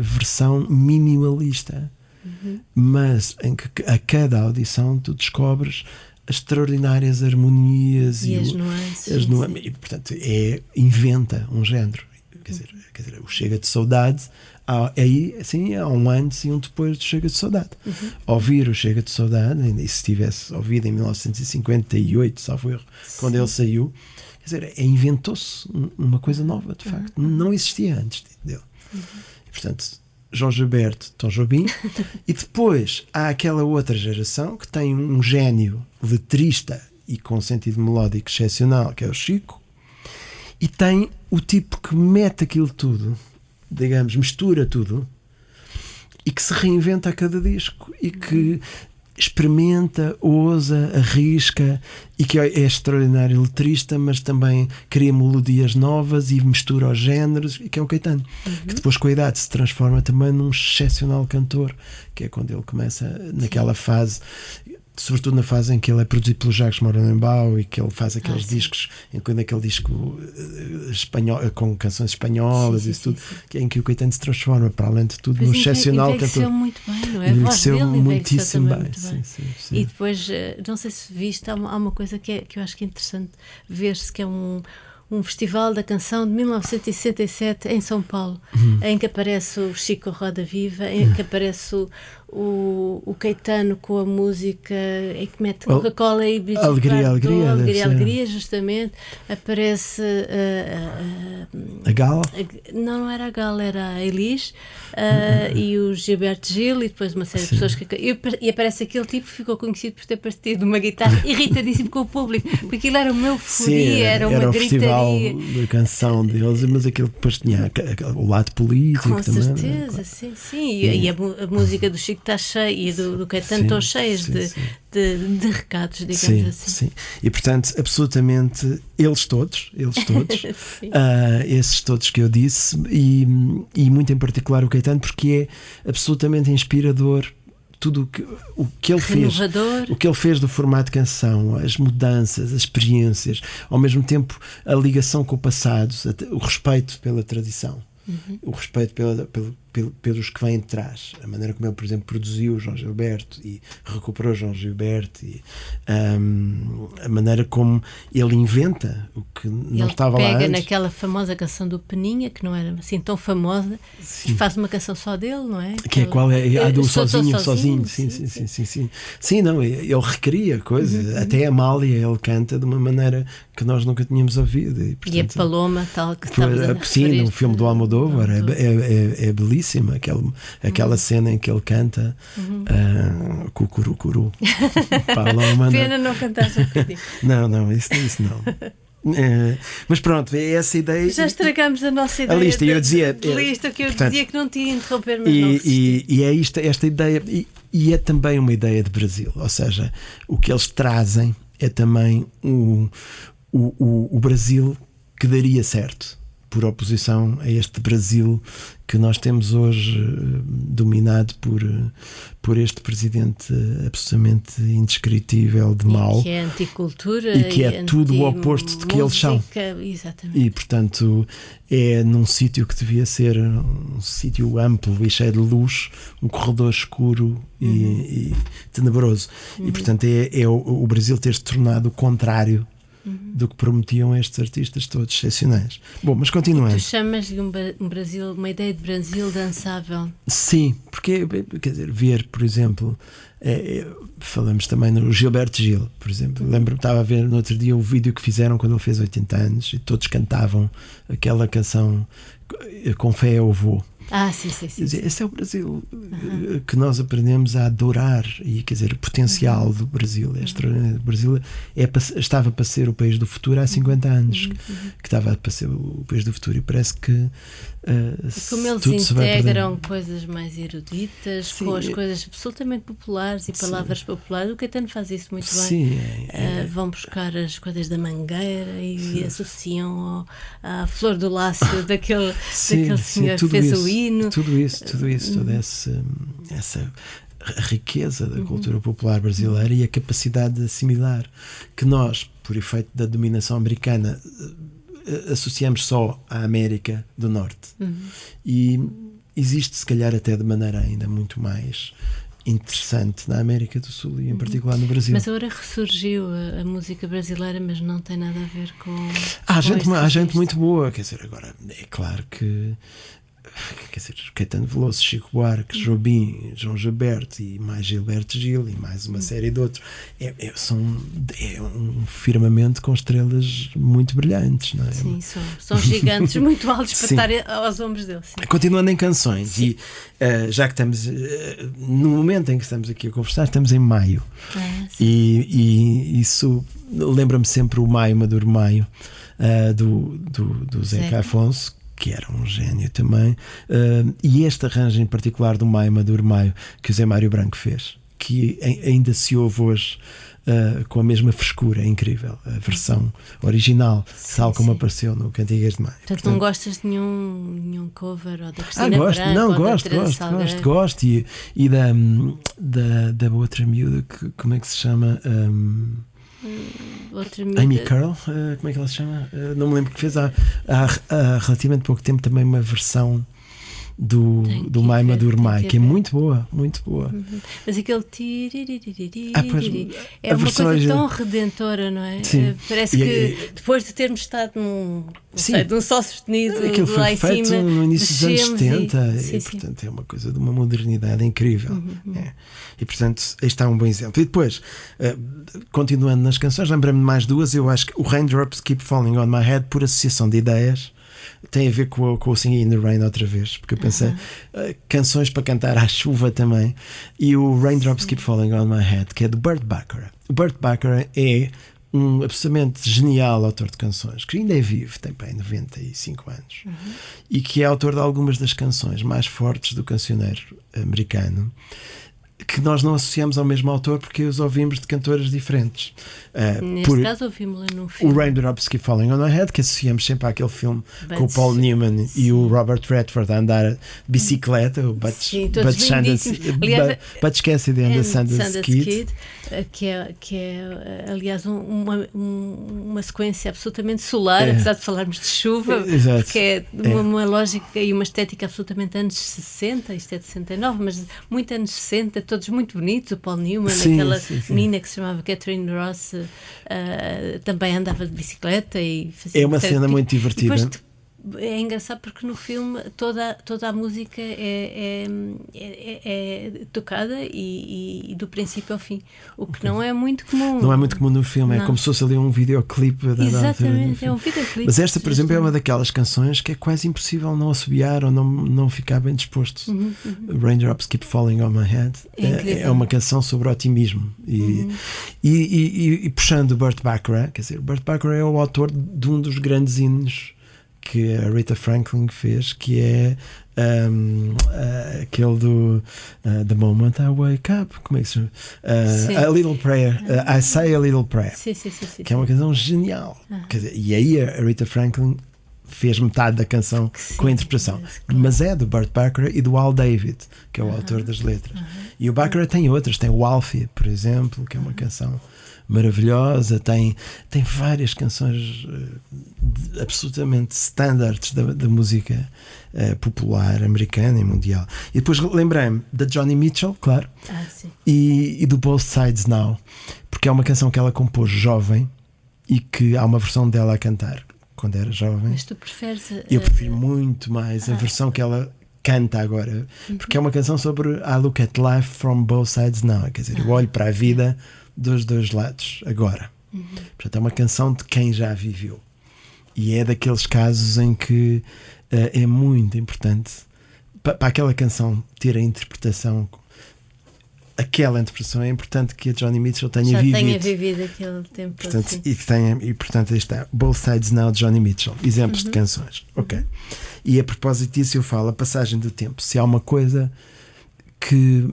versão minimalista, mas em que a cada audição tu descobres as extraordinárias harmonias e as nuances. E, portanto, inventa um género. Quer dizer, o Chega de Saudade, aí sim, há um antes e um depois do Chega de Saudade. Ouvir o Chega de Saudade, e se tivesse ouvido em 1958, salvo erro, quando ele saiu, quer dizer, inventou-se uma coisa nova, de facto. Não existia antes dele. E, portanto, João Gilberto, Tom Jobim, e depois há aquela outra geração que tem um gênio letrista e com sentido melódico excepcional, que é o Chico, e tem o tipo que mete aquilo tudo, digamos, mistura tudo e que se reinventa a cada disco e que experimenta, ousa, arrisca e que é extraordinário letrista, mas também cria melodias novas e mistura os géneros, e que é o Caetano, que depois com a idade se transforma também num excepcional cantor, que é quando ele começa naquela fase, sobretudo na fase em que ele é produzido pelo Jacques Morelenbaum e que ele faz aqueles discos, incluindo aquele disco espanhol, com canções espanholas, isso tudo, que é em que o Caetano se transforma, para além de tudo, num excepcional cantor. Envelheceu muito bem, não é? Envelheceu muitíssimo bem. Sim. E depois, não sei se viste, há uma coisa que eu acho que é interessante ver-se, que é um festival da canção de 1967 em São Paulo, em que aparece o Chico Roda Viva, em que aparece o Caetano com a música é que mete Coca-Cola e bicho Alegria, justamente. Aparece a Gala? Não era a Gala, era a Elis e o Gilberto Gil e depois uma série de pessoas e aparece aquele tipo que ficou conhecido por ter partido uma guitarra irritadíssimo com o público, porque aquilo era uma euforia, era uma o gritaria. Festival da canção deles, mas aquilo depois tinha o lado político com também. Com certeza, sim. E a música do Chico está cheia e do Caetano estão cheias de recados, digamos assim. Sim. E portanto, absolutamente, eles todos esses todos que eu disse, e muito em particular o Caetano, porque é absolutamente inspirador. Tudo o que ele fez do formato de canção, as mudanças, as experiências, ao mesmo tempo a ligação com o passado, o respeito pela tradição, o respeito pelos que vêm de trás, a maneira como ele, por exemplo, produziu o João Gilberto e recuperou o João Gilberto, e a maneira como ele inventa o que não estava lá antes. Ele pega naquela famosa canção do Peninha, que não era assim tão famosa, e faz uma canção só dele, não é? Que qual é? A do sozinho. Sim, não, ele recria coisas, até a Amália ele canta de uma maneira que nós nunca tínhamos ouvido. E, portanto, e a Paloma, tal que estamos a referir. Sim, no filme do Almodóvar, é belíssima aquela cena em que ele canta Cucurú. Paloma. Pena não cantares um bocadinho. Não, isso não. Mas pronto, é essa ideia. Já estragamos a nossa ideia. A lista, eu dizia que não tinha interromper, mas não resisti. E é esta ideia, e é também uma ideia de Brasil, ou seja, o que eles trazem é também o Brasil que daria certo, por oposição a este Brasil que nós temos hoje, dominado por este presidente absolutamente indescritível de mau. E que é anticultura. E que é tudo o oposto de que eles são. Exatamente. E, portanto, é num sítio que devia ser um sítio amplo e cheio de luz, um corredor escuro e tenebroso. E, portanto, é o Brasil ter se tornado o contrário do que prometiam estes artistas todos excepcionais. Bom, mas continuando. Tu chamas de uma ideia de Brasil dançável? Sim, porque, quer dizer, ver, por exemplo, falamos também no Gilberto Gil, por exemplo. Lembro-me, estava a ver no outro dia o vídeo que fizeram quando ele fez 80 anos e todos cantavam aquela canção Com Fé eu Vou. Sim. Esse é o Brasil que nós aprendemos a adorar, e quer dizer, o potencial do Brasil é extraordinário. O Brasil estava para ser o país do futuro há 50 anos, que estava para ser o país do futuro, e parece que como eles integram coisas mais eruditas com as coisas absolutamente populares e palavras populares, o Caetano faz isso muito bem. Vão buscar as coisas da Mangueira e associam à Flor do Lácio daquele senhor que fez o hino. Tudo isso, toda essa riqueza da cultura popular brasileira e a capacidade de assimilar, que nós, por efeito da dominação americana, associamos só à América do Norte. E existe, se calhar, até de maneira ainda muito mais interessante na América do Sul e em particular no Brasil. Mas agora ressurgiu a música brasileira, mas não tem nada a ver com... Há gente muito boa, quer dizer, agora é claro que Caetano Veloso, Chico Buarque, Jobim, João Gilberto e mais Gilberto Gil e mais uma série de outros, é um firmamento com estrelas muito brilhantes, não é? Sim, são gigantes muito altos para estar aos ombros deles. Sim. Continuando em canções, e já que estamos no momento em que estamos aqui a conversar, estamos em maio, e isso lembra-me sempre o Maio Maduro Maio, do Zeca Afonso, que era um gênio também, e este arranjo em particular do Maio Maduro Maio que o Zé Mário Branco fez, que ainda se ouve hoje com a mesma frescura, é incrível, a versão original, tal como apareceu no Cantigas de Maio. Portanto, não gostas de nenhum cover ou da Cristina Branco? Gosto, e da outra miúda, como é que se chama? Amy Curl, como é que ela se chama? Não me lembro, que fez há relativamente pouco tempo também uma versão do Maima Durmai, que é muito boa, muito boa. Mas aquele é a uma versão coisa tão redentora, não é? Sim. Parece que depois de termos estado num sol sustenido aquilo lá foi em feito cima, no início dos anos descemos 70 sim, portanto é uma coisa de uma modernidade incrível. E portanto este está um bom exemplo. E depois, continuando nas canções, lembrei-me de mais duas. Eu acho que o Raindrops Keep Falling on My Head, por associação de ideias, tem a ver com o Singing in the Rain outra vez, porque eu pensei canções para cantar à chuva também. E o Raindrops Keep Falling on My Head, que é do Burt Bacharach. O Burt Bacharach é um absolutamente genial autor de canções, que ainda é vivo, tem bem 95 anos, e que é autor de algumas das canções mais fortes do cancioneiro americano, que nós não associamos ao mesmo autor porque os ouvimos de cantoras diferentes. Neste caso ouvimos-la num O filme. Raindrops Keep Falling on My Head, que associamos sempre àquele filme com o Paul Newman e o Robert Redford a andar de bicicleta, o Butch Cassidy and the Sundance Kid, que é aliás uma sequência absolutamente solar, apesar de falarmos de chuva, que é uma lógica e uma estética absolutamente anos 60, isto é de 69, mas muito anos 60, todos muito bonitos. O Paul Newman, aquela menina que se chamava Catherine Ross, também andava de bicicleta e fazia uma cena muito divertida. Depois, é engraçado porque no filme toda a música é tocada e do princípio ao fim, o que não é muito comum. Não é muito comum no filme, é como se fosse ali um videoclipe. Exatamente, é um videoclipe. Mas esta, por exemplo, é uma daquelas canções que é quase impossível não assobiar ou não ficar bem disposto. Raindrops Keep Falling on My Head é uma canção sobre otimismo. E puxando o Burt Bacharach, quer dizer, o Burt Bacharach é o autor de um dos grandes hinos que a Aretha Franklin fez, que é aquele do The Moment I Wake Up, como é que se chama? A Little Prayer, I Say a Little Prayer, que é uma canção genial. Quer dizer, e aí a Aretha Franklin fez metade da canção com a interpretação, mas é do Burt Bacharach e do Al David, que é o autor das letras. E o Bacharach tem outras, tem o Alfie, por exemplo, que é uma canção maravilhosa, tem várias canções absolutamente standards da música popular americana e mundial. E depois lembrei-me da Joni Mitchell, claro, e do Both Sides Now, porque é uma canção que ela compôs jovem e que há uma versão dela a cantar quando era jovem. Mas tu preferes? Eu prefiro muito mais a versão que ela canta agora, porque é uma canção sobre I look at life from both sides now, quer dizer, eu olho para a vida dos dois lados agora. Portanto, é uma canção de quem já viveu, e é daqueles casos em que é muito importante para aquela canção ter a interpretação. Aquela interpretação é importante que a Joni Mitchell tenha vivido aquele tempo, portanto, assim. e portanto aí está Both Sides Now de Joni Mitchell, exemplos de canções. E a propósito disso eu falo a passagem do tempo. Se há uma coisa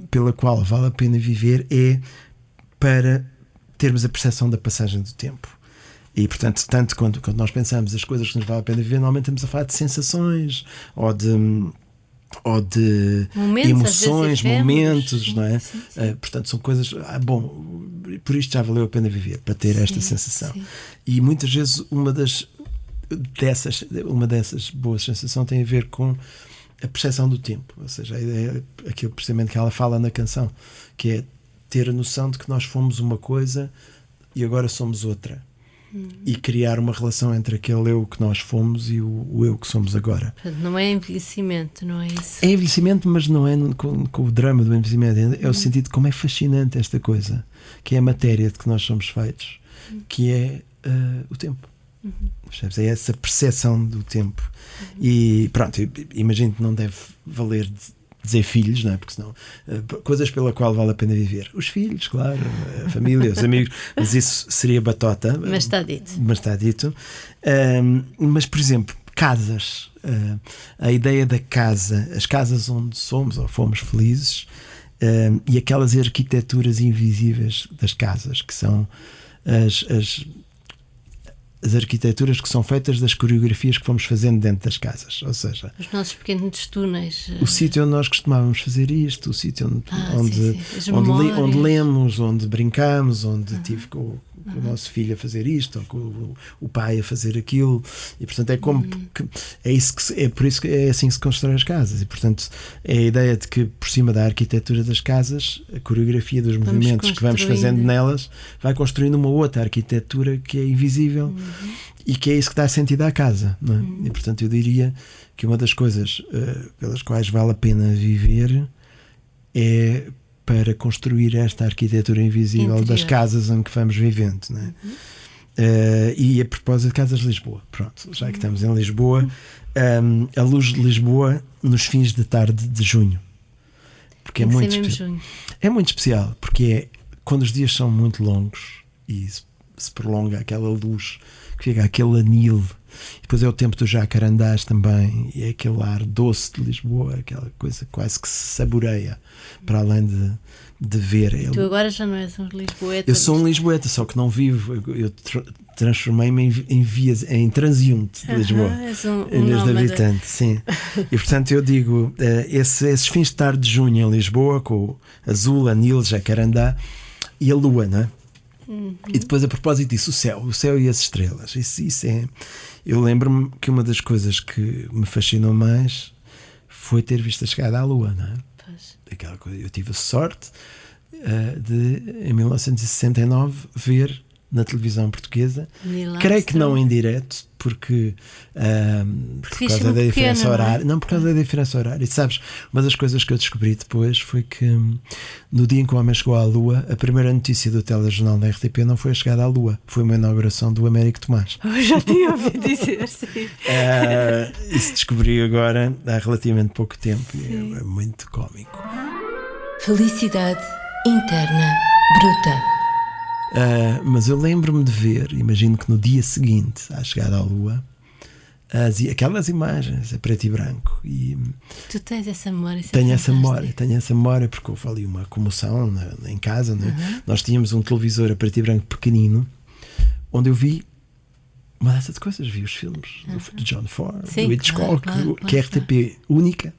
pela qual vale a pena viver, é para termos a percepção da passagem do tempo. E portanto, tanto quando nós pensamos as coisas que nos vale a pena viver, normalmente estamos a falar de sensações ou de momentos, emoções, momentos, sim, não é? Sim. Portanto, são coisas. Bom, por isto já valeu a pena viver, para ter esta sensação. Sim. E muitas vezes uma dessas boas sensações tem a ver com a percepção do tempo, ou seja, é aquilo precisamente que ela fala na canção, que é ter a noção de que nós fomos uma coisa e agora somos outra. E criar uma relação entre aquele eu que nós fomos e o eu que somos agora. Não é envelhecimento, não é isso? É envelhecimento, mas não é com o drama do envelhecimento. É o sentido de como é fascinante esta coisa, que é a matéria de que nós somos feitos, que é o tempo. É essa percepção do tempo. E pronto, imagino que não deve valer dizer filhos, não é? Porque senão coisas pela qual vale a pena viver. Os filhos, claro, a família, os amigos, mas isso seria batota. Mas está dito. Mas, por exemplo, casas. A ideia da casa, as casas onde somos ou fomos felizes, e aquelas arquiteturas invisíveis das casas, que são as arquiteturas que são feitas das coreografias que fomos fazendo dentro das casas, ou seja, os nossos pequenos túneis, o sítio onde nós costumávamos fazer isto, o sítio onde lemos, onde brincamos, onde tive com o nosso filho a fazer isto, ou com o pai a fazer aquilo, e portanto é como que, é por isso que é assim que se constrói as casas, e portanto é a ideia de que por cima da arquitetura das casas, a coreografia dos movimentos que vamos fazendo nelas vai construindo uma outra arquitetura que é invisível e que é isso que dá sentido à casa, não é? E portanto eu diria que uma das coisas pelas quais vale a pena viver é para construir esta arquitetura invisível das casas em que vamos vivendo, não é? E a propósito de Casas de Lisboa, pronto, já que estamos em Lisboa, a luz de Lisboa nos fins de tarde de junho, porque é muito especial. É muito especial porque é quando os dias são muito longos e se prolonga aquela luz que fica aquele anil. Depois é o tempo dos jacarandás também, e é aquele ar doce de Lisboa, aquela coisa quase que se saboreia, para além de ver. Tu agora já não és um lisboeta. Eu sou um lisboeta, só que não vivo. Eu transformei-me em transeunte de Lisboa, em vez de habitante. Sim. E portanto eu digo, esses fins de tarde de junho em Lisboa, com o azul, anil, jacarandá e a lua, não é? E depois, a propósito disso, o céu e as estrelas. Isso é. Eu lembro-me que uma das coisas que me fascinou mais foi ter visto a chegada à Lua, não é? Aquela coisa, eu tive a sorte de, em 1969, ver na televisão portuguesa, creio que não em direto, porque por causa da diferença horária. Não, por causa da diferença horária. E sabes, uma das coisas que eu descobri depois foi que no dia em que o homem chegou à Lua, a primeira notícia do telejornal da RTP não foi a chegada à Lua, foi uma inauguração do Américo Tomás. Eu já tinha ouvido dizer, sim. Isso descobri agora há relativamente pouco tempo e é muito cómico. Felicidade interna bruta. Mas eu lembro-me de ver, imagino que no dia seguinte à chegada à Lua, aquelas imagens a preto e branco. E tu tens essa memória? Tenho essa memória porque houve ali uma comoção em casa, né? Nós tínhamos um televisor a preto e branco pequenino onde eu vi uma dessas de coisas, vi os filmes do John Ford, do Hitchcock, que a RTP única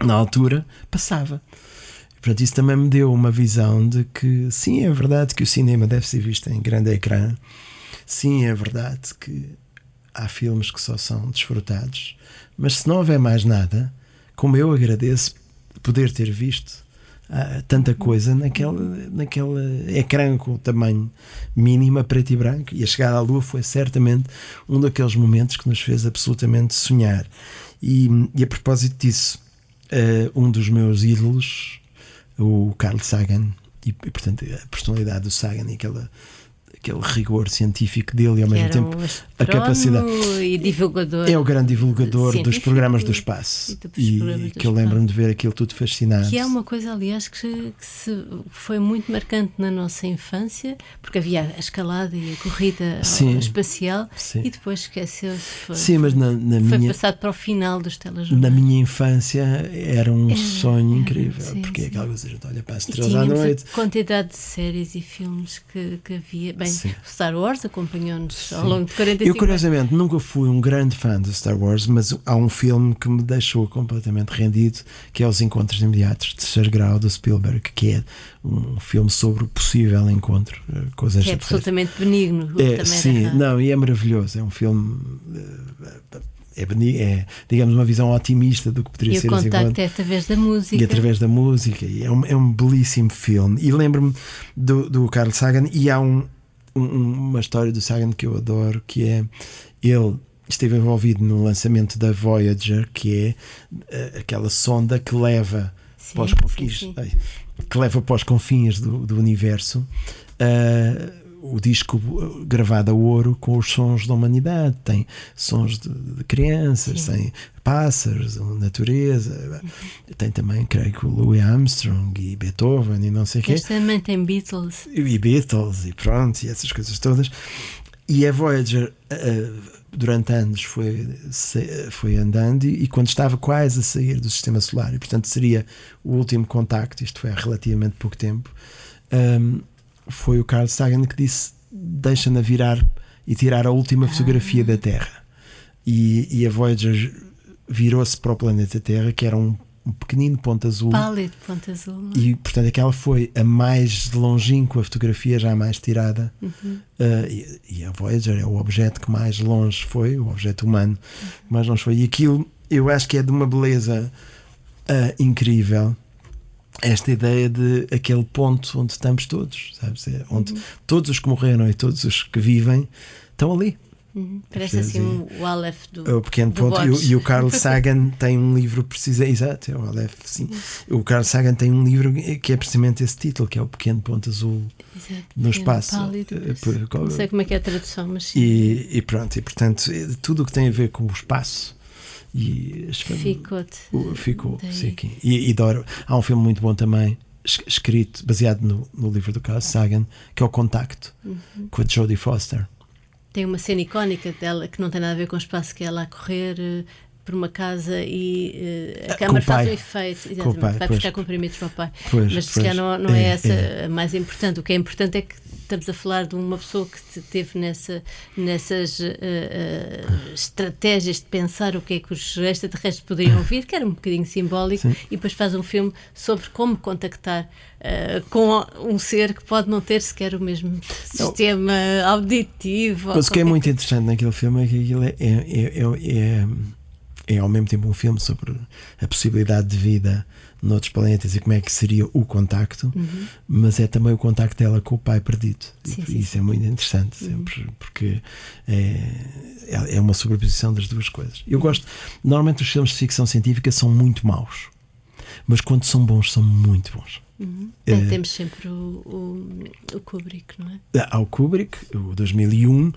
na altura passava. Portanto, isso também me deu uma visão de que sim, é verdade que o cinema deve ser visto em grande ecrã, sim, é verdade que há filmes que só são desfrutados, mas se não houver mais nada, como eu agradeço poder ter visto tanta coisa naquele ecrã com o tamanho mínimo a preto e branco, e a chegada à Lua foi certamente um daqueles momentos que nos fez absolutamente sonhar. E a propósito disso, um dos meus ídolos, o Carl Sagan, e portanto a personalidade do Sagan e aquele rigor científico dele e ao mesmo tempo a capacidade e divulgador, é o grande divulgador dos programas do espaço e que eu lembro-me de ver aquilo tudo fascinado, que é uma coisa aliás que foi muito marcante na nossa infância, porque havia a escalada e a corrida espacial e depois esqueceu-se, mas foi passado para o final dos telejornais. Na minha infância era um sonho incrível, porque é aquela coisa, olha para as estrelas à noite, a quantidade de séries e filmes que havia. Bem, Star Wars acompanhou-nos ao longo de 45 anos. Eu, curiosamente, nunca fui um grande fã de Star Wars, mas há um filme que me deixou completamente rendido, que é Os Encontros Imediatos, de terceiro grau, do Spielberg, que é um filme sobre o possível encontro com as extraterrestres. É absolutamente benigno. E é maravilhoso. É um filme... É, digamos, uma visão otimista do que poderia ser. E o contacto é através da música. E através da música. E é um belíssimo filme. E lembro-me do Carl Sagan, e há uma história do Sagan que eu adoro, que é ele esteve envolvido no lançamento da Voyager, que é aquela sonda que leva para os confins, que leva para os confins do universo, o disco gravado a ouro com os sons da humanidade. Tem sons de crianças, tem pássaros, natureza, tem também, creio que, o Louis Armstrong e Beethoven e não sei o quê. Este também tem Beatles. E Beatles e pronto, e essas coisas todas. E a Voyager durante anos foi andando, e quando estava quase a sair do sistema solar, e portanto seria o último contacto, isto foi há relativamente pouco tempo, foi o Carl Sagan que disse: deixa-na virar e tirar a última fotografia da Terra. E a Voyager virou-se para o planeta Terra, que era um pequenino ponto azul. Pálido ponto azul. Não é? E portanto aquela foi a mais longínqua fotografia jamais tirada. E a Voyager é o objeto que mais longe foi, o objeto humano que mais longe foi. E aquilo eu acho que é de uma beleza incrível, esta ideia de aquele ponto onde estamos todos, sabes? Onde todos os que morreram e todos os que vivem estão ali. Parece assim o Aleph o pequeno ponto. E o Carl Sagan tem um livro exato, é o Aleph, sim. O Carl Sagan tem um livro que é precisamente esse título, que é o Pequeno Ponto Azul. Exato, no espaço. Não sei como é que é a tradução, mas sim. E pronto, e portanto tudo o que tem a ver com o espaço e ficou sim, e há um filme muito bom também escrito, baseado no livro do Carl Sagan, que é o Contacto, com a Jodie Foster. Tem uma cena icónica dela que não tem nada a ver com o espaço, que é ela a correr por uma casa e a câmara faz um efeito. Exatamente, vai buscar comprimidos para o pai. Mas se calhar não é essa a mais importante. O que é importante é que estamos a falar de uma pessoa que teve nessas estratégias de pensar o que é que os extraterrestres poderiam ouvir, que era um bocadinho simbólico, e depois faz um filme sobre como contactar com um ser que pode não ter sequer o mesmo sistema auditivo. Mas o que é muito interessante naquele filme é que aquilo é ao mesmo tempo um filme sobre a possibilidade de vida noutros planetas e como é que seria o contacto, mas é também o contacto dela com o pai perdido. Isso é muito interessante, sempre, porque é uma sobreposição das duas coisas. Eu gosto, normalmente os filmes de ficção científica são muito maus, mas quando são bons, são muito bons. Temos sempre o Kubrick, não é? Há o Kubrick, o 2001,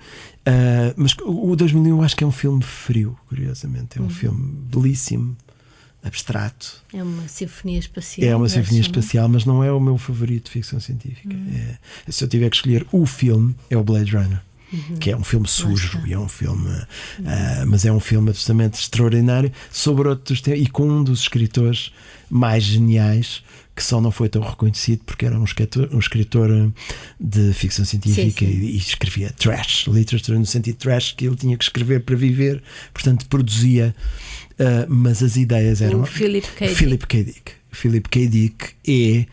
mas o 2001 acho que é um filme frio, curiosamente. É um filme belíssimo, abstrato. É uma sinfonia espacial. É uma sinfonia espacial, mas não é o meu favorito de ficção científica. Se eu tiver que escolher o filme, é o Blade Runner. Que é um filme sujo e é um filme mas é um filme absolutamente extraordinário sobre outros temas e com um dos escritores mais geniais que só não foi tão reconhecido porque era um escritor de ficção científica e escrevia trash literature, no sentido trash que ele tinha que escrever para viver, portanto produzia, mas as ideias eram o Philip K. Dick é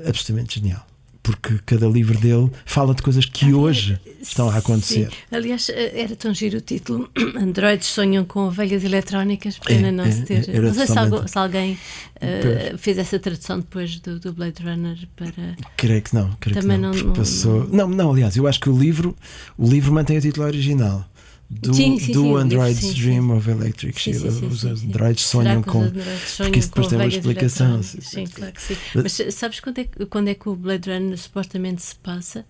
absolutamente genial, porque cada livro dele fala de coisas que hoje estão a acontecer. Sim. Aliás, era tão giro o título: Androides sonham com ovelhas eletrónicas, pena não se ter. Não sei se alguém fez essa tradução depois do Blade Runner para. Creio que não. Também não passou. Não, aliás, eu acho que o livro mantém o título original. Do Android's Dream of Electric Sheila. Os androides sonham com. Porque isso depois tem uma explicação. Sim, claro que sim. Mas sabes quando é que o Blade Runner supostamente se passa?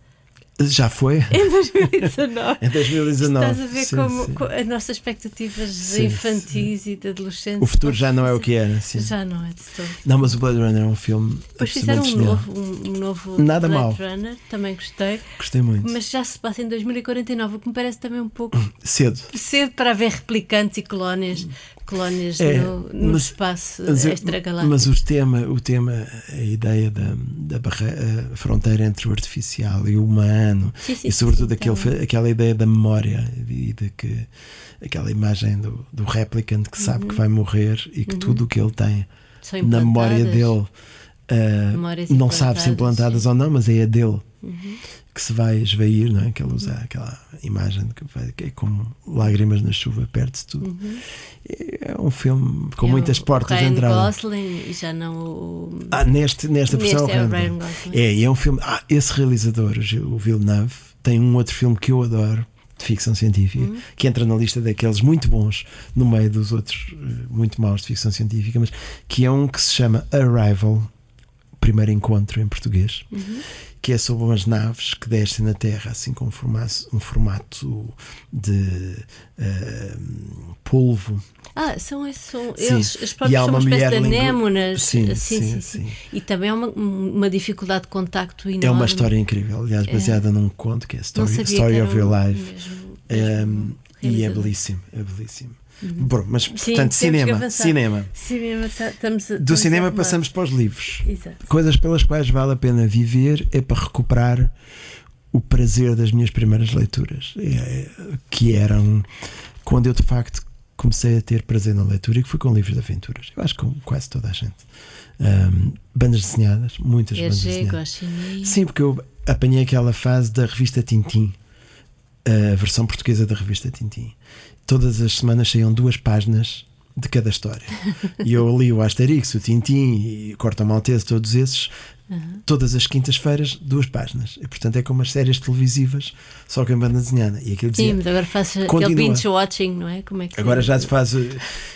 Já foi? Em 2019. Em 2019. Estás a ver como as nossas expectativas infantis e de adolescentes. O futuro já não é o que era. Já não é de todo. Não, mas o Blade Runner é um filme. Depois fizeram um novo Nada Blade mal. Runner, também gostei. Gostei muito. Mas já se passa em 2049, o que me parece também um pouco cedo para haver replicantes e colónias no espaço extragaláctico. Mas o tema, a ideia da fronteira entre o artificial e o humano, e sobretudo aquela ideia da memória e de que aquela imagem do replicante que sabe que vai morrer e que tudo o que ele tem na memória dele não sabe se implantadas ou não, mas é a dele que se vai esvair, não é? Que ele usa aquela imagem que é como lágrimas na chuva, perde-se tudo. É um filme com muitas portas de entrada. Gosling e já não nesta versão é o Ryan Gosling. É um filme. Esse realizador, o Villeneuve, tem um outro filme que eu adoro de ficção científica, que entra na lista daqueles muito bons no meio dos outros muito maus de ficção científica, mas que é um que se chama Arrival, Primeiro Encontro em português, que é sobre umas naves que descem na Terra assim com um formato de polvo. São eles, as próprias são uma espécie de anémonas. Sim. E também é uma dificuldade de contacto enorme. É uma história incrível, aliás, baseada num conto que é Story of Your Life. E é belíssimo. Bom, mas portanto, cinema. Do cinema passamos para os livros. Exato. Coisas pelas quais vale a pena viver é para recuperar o prazer das minhas primeiras leituras, que eram quando eu de facto comecei a ter prazer na leitura, e que foi com livros de aventuras. Eu acho que com quase toda a gente. Bandas desenhadas, muitas bandas desenhadas. Sim, porque eu apanhei aquela fase da revista Tintim, a versão portuguesa da revista Tintim. Todas as semanas saíam 2 páginas de cada história. E eu li o Asterix, o Tintim e o Corto Maltese, todos esses, todas as quintas-feiras, 2 páginas. E portanto é como as séries televisivas, só que em banda desenhada. E aquilo dizia, sim, mas agora faz aquele binge-watching, não é? Como é que agora já se faz.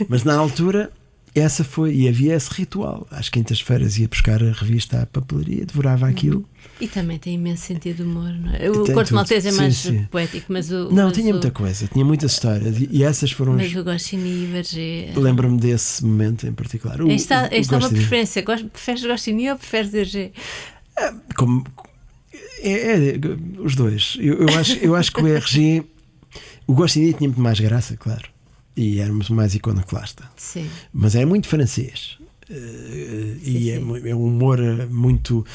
Mas na altura, essa foi, e havia esse ritual. Às quintas-feiras ia buscar a revista à papelaria, devorava aquilo. E também tem imenso sentido de humor, não é? O Corto Maltese é mais poético, mas o... Não, tinha muita coisa, tinha muitas histórias, e essas foram... Mas o Goscinny e Vergé... Lembro-me desse momento em particular. Esta é uma preferência. Preferes Goscinny ou preferes Vergé? Os dois. Eu acho que o RG... O Goscinny tinha muito mais graça, claro. E era muito mais iconoclasta. Sim. Mas é muito francês. E é um humor muito...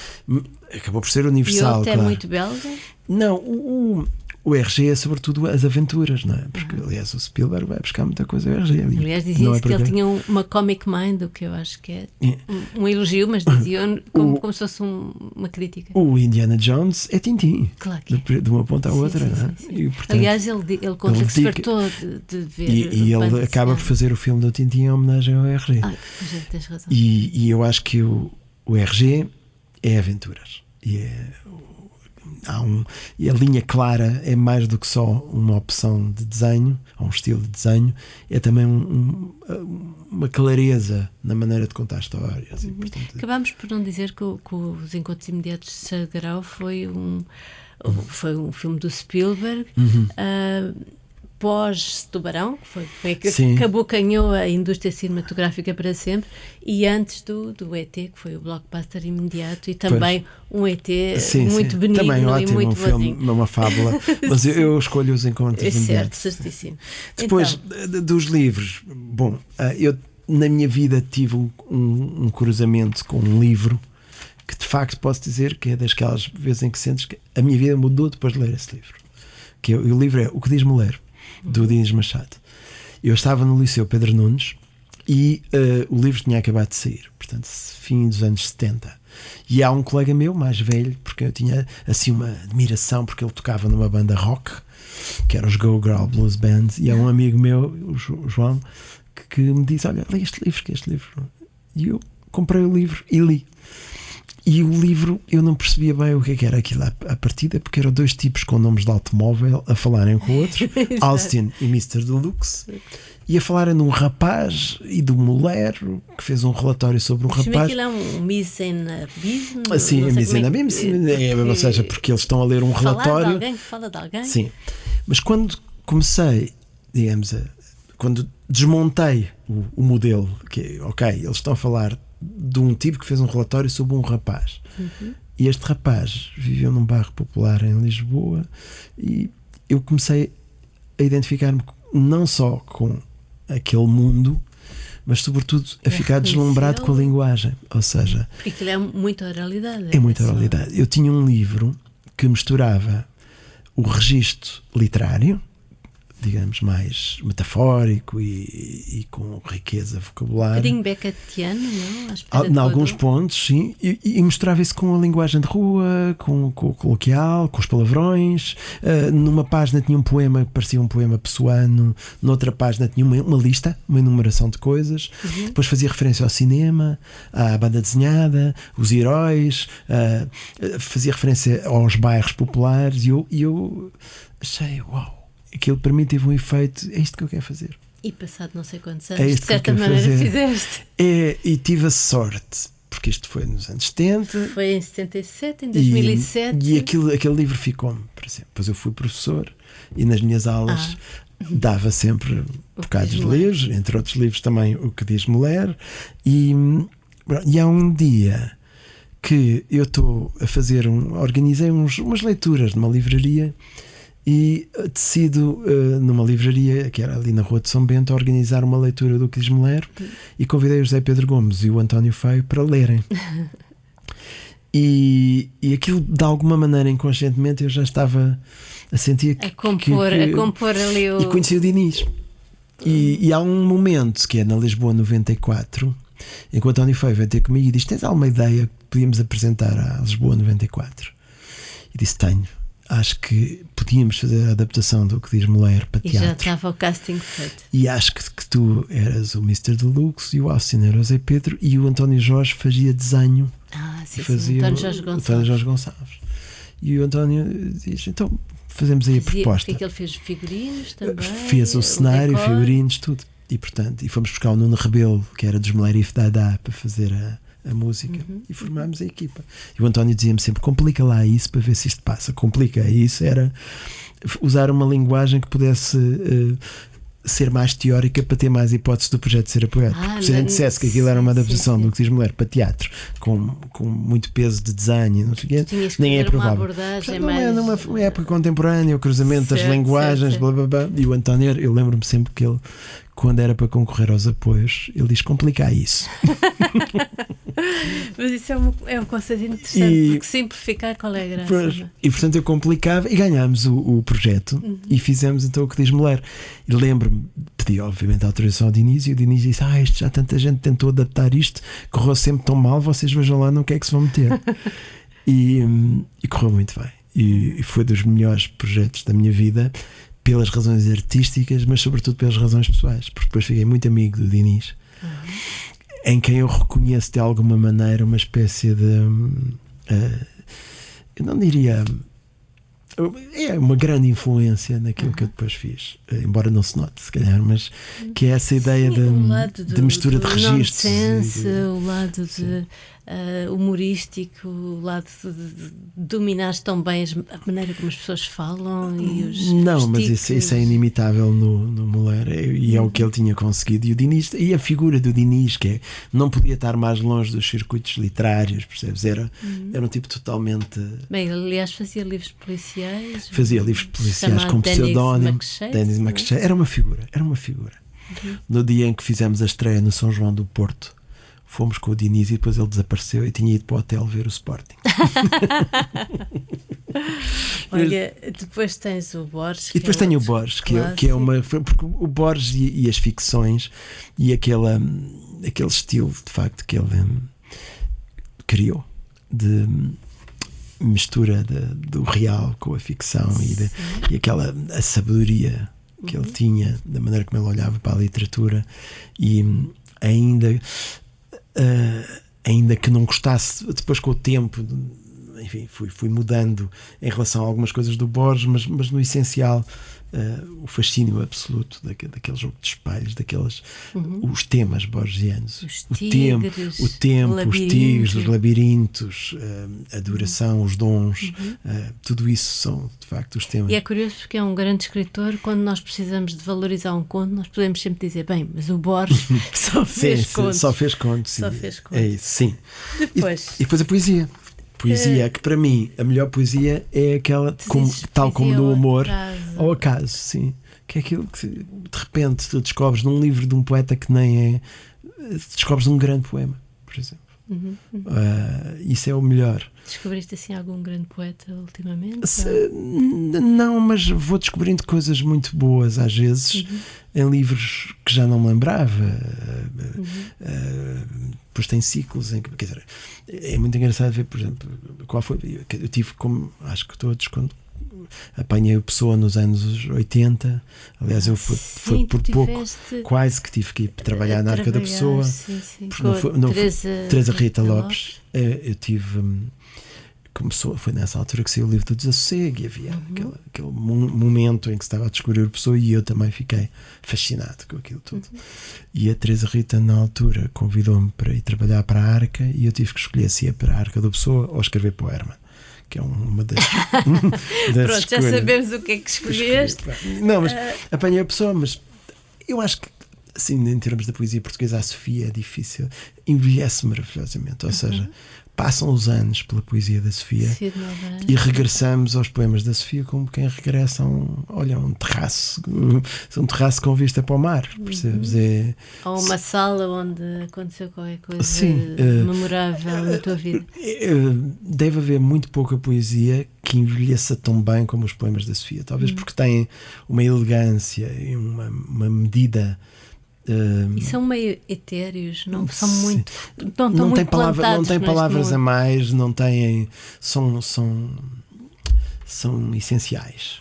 Acabou por ser universal, e claro. É muito belga? Não, o RG é sobretudo as aventuras, não é? Porque aliás o Spielberg vai buscar muita coisa ao RG ali. Aliás, dizia-se que ele tinha uma comic mind, o que eu acho que é um elogio, mas diziam como se fosse uma crítica. O Indiana Jones é Tintim, claro que de uma ponta à outra, não é? E, portanto, aliás, ele conta que se fartou de ver. E ele acaba por fazer o filme do Tintim em homenagem ao RG. Tens razão. E eu acho que o RG é aventuras. E a linha clara é mais do que só uma opção de desenho, ou um estilo de desenho, é também uma clareza na maneira de contar histórias. E, portanto, acabámos por não dizer que Os Encontros Imediatos de Chagrau foi um filme do Spielberg, pós-Tubarão, foi que abocanhou a indústria cinematográfica para sempre, e antes do ET, que foi o blockbuster imediato, e também um ET muito benigno também ótimo, e muito filme, uma fábula, mas eu escolho Os Encontros Imediatos. Certíssimo. Depois dos livros, bom, eu na minha vida tive um cruzamento com um livro que de facto posso dizer que é daquelas vezes em que sentes que a minha vida mudou depois de ler esse livro, que o livro é O que diz Mulher, do Dias Machado. Eu estava no Liceu Pedro Nunes e o livro tinha acabado de sair, portanto, fim dos anos 70. E há um colega meu, mais velho, porque eu tinha assim uma admiração, porque ele tocava numa banda rock, que era os Go Girl Blues Band, e há um amigo meu, o João, que me disse: olha, lê este livro, que é este livro. E eu comprei o livro e li. E o livro, eu não percebia bem o que era aquilo à partida, porque eram 2 tipos com nomes de automóvel a falarem com o outro, Austin e Mr. Deluxe, e a falarem de um rapaz e de uma mulher que fez um relatório sobre um rapaz. Aquilo é um misenabismo? Sim, misenabismo, ou seja, porque eles estão a ler um relatório. De alguém que fala de alguém? Sim, mas quando comecei, digamos, quando desmontei o modelo, que eles estão a falar de um tipo que fez um relatório sobre um rapaz, e este rapaz viveu num bairro popular em Lisboa, e eu comecei a identificar-me não só com aquele mundo, mas sobretudo a ficar deslumbrado com a linguagem, ou seja, porque aquilo é muita oralidade. É muita oralidade. Eu tinha um livro que misturava o registro literário, digamos, mais metafórico e com riqueza vocabular. Um bocadinho beckettiano, não? Em alguns pontos, sim. E mostrava isso com a linguagem de rua, com o coloquial, com os palavrões. Numa página tinha um poema que parecia um poema pessoano, noutra página tinha uma lista, uma enumeração de coisas. Depois fazia referência ao cinema, à banda desenhada, os heróis, fazia referência aos bairros populares, e eu achei, uau! Aquilo para mim teve um efeito, é isto que eu quero fazer. E passado não sei quantos anos, de certa maneira fizeste. E tive a sorte, porque isto foi nos anos 70. Foi em 77, em 2007. E aquele livro ficou-me para sempre. Depois eu fui professor e nas minhas aulas dava sempre bocados de livros, entre outros livros também O que diz Mulher. E há um dia que eu estou a fazer organizei umas leituras numa livraria, e decido, numa livraria que era ali na Rua de São Bento, organizar uma leitura do que diz Mulher, e convidei o José Pedro Gomes e o António Feio para lerem. E aquilo, de alguma maneira, inconscientemente, eu já estava a sentir a compor ali o... E conheci o Diniz. E há um momento que é na Lisboa 94, em que o António foi ver ter comigo e disse: tens alguma ideia que podíamos apresentar à Lisboa 94? E disse: tenho. Acho que podíamos fazer a adaptação do Que Diz Mulher para teatro. E já estava o casting feito. E acho que tu eras o Mr. Deluxe e o Austin era o Zé Pedro e o António Jorge fazia desenho. Sim, fazia António Jorge Gonçalves. E o António diz: então fazemos aí a proposta. Porque ele fez figurinos também. Fez o cenário, figurinos, tudo. E portanto, fomos buscar o Nuno Rebelo, que era dos Melerif Dada, para fazer a música, e formámos a equipa. E o António dizia-me sempre: complica lá isso para ver se isto passa. Complica. E isso era usar uma linguagem que pudesse ser mais teórica para ter mais hipóteses do projeto ser apoiado. Porque se a gente dissesse que aquilo era uma adaptação do Que Diz Mulher para teatro, com muito peso de desenho, não sei o quê, nem é provável. Não é numa época contemporânea, o cruzamento das linguagens, blá blá blá. E o António, eu lembro-me sempre que ele, quando era para concorrer aos apoios, ele diz: complicar isso. Mas isso é um conceito interessante, porque simplificar, qual é a graça? E portanto eu complicava e ganhámos o projeto e fizemos então o Que Diz Mulher. E lembro-me, pedi obviamente a autorização ao Diniz e o Diniz disse: isto já tanta gente tentou adaptar isto, correu sempre tão mal, vocês vejam lá no que é que se vão meter. e correu muito bem. E foi dos melhores projetos da minha vida, pelas razões artísticas, mas sobretudo pelas razões pessoais, porque depois fiquei muito amigo do Diniz, em quem eu reconheço de alguma maneira uma espécie de eu não diria, é uma grande influência naquilo que eu depois fiz, embora não se note se calhar, mas que é essa ideia de mistura de registros, o lado humorístico, o lado de dominar tão bem a maneira como as pessoas falam e os mas isso é inimitável no Mulher, e é o que ele tinha conseguido. E o Diniz, e a figura do Diniz, que não podia estar mais longe dos circuitos literários, percebes? Era um tipo totalmente... Bem, ele aliás fazia livros policiais. Fazia livros policiais com pseudónimo. Denis McShay. Era uma figura. No dia em que fizemos a estreia no São João do Porto, fomos com o Diniz e depois ele desapareceu e tinha ido para o hotel ver o Sporting. Olha, depois tens o Borges. E depois tenho o Borges, que é uma... Porque o Borges e as ficções e aquele estilo, de facto, que ele criou, de mistura do real com a ficção e aquela a sabedoria que ele tinha, da maneira como ele olhava para a literatura, e ainda que não gostasse, depois com o tempo, enfim, fui mudando em relação a algumas coisas do Borges, mas no essencial o fascínio absoluto daquele jogo de espelhos, daqueles os temas borgianos, o tempo, os tigres, os labirintos, a duração, os dons, tudo isso são de facto os temas. E é curioso porque é um grande escritor. Quando nós precisamos de valorizar um conto, nós podemos sempre dizer: bem, mas o Borges só fez contos. Só fez contos. É isso, sim. Depois. E depois a poesia. Poesia, que para mim a melhor poesia é aquela, tal como do humor, ao acaso, sim. Que é aquilo que de repente tu descobres num livro de um poeta que nem é. Descobres um grande poema, por exemplo. Isso é o melhor. Descobriste assim algum grande poeta ultimamente? Não, mas vou descobrindo coisas muito boas às vezes em livros que já não me lembrava. Depois tem ciclos em que, quer dizer, é muito engraçado ver, por exemplo, qual foi. Eu tive, como acho que todos, quando apanhei o Pessoa nos anos 80, aliás, eu foi por pouco, quase que tive que ir trabalhar na Arca da Pessoa, Teresa Rita Lopes. Eu tive. Começou, foi nessa altura que saiu o livro do Desassossego e havia aquele momento em que se estava a descobrir o Pessoa, e eu também fiquei fascinado com aquilo tudo. E a Teresa Rita, na altura, convidou-me para ir trabalhar para a Arca, e eu tive que escolher se ia para a Arca do Pessoa ou escrever para o Herman, que é uma das Pronto, escolhas. Já sabemos o que é que escolheste. Não, mas apanhei a Pessoa, mas eu acho que assim, em termos da poesia portuguesa, a Sofia é difícil, envelhece maravilhosamente, ou seja, passam os anos pela poesia da Sofia e regressamos aos poemas da Sofia como quem regressa a um terraço com vista para o mar, percebes? Ou uma sala onde aconteceu qualquer coisa sim, memorável na tua vida. Deve haver muito pouca poesia que envelheça tão bem como os poemas da Sofia, talvez porque têm uma elegância e uma medida. E são meio etéreos, não são muito. Não tem palavras a mais, não têm. São essenciais.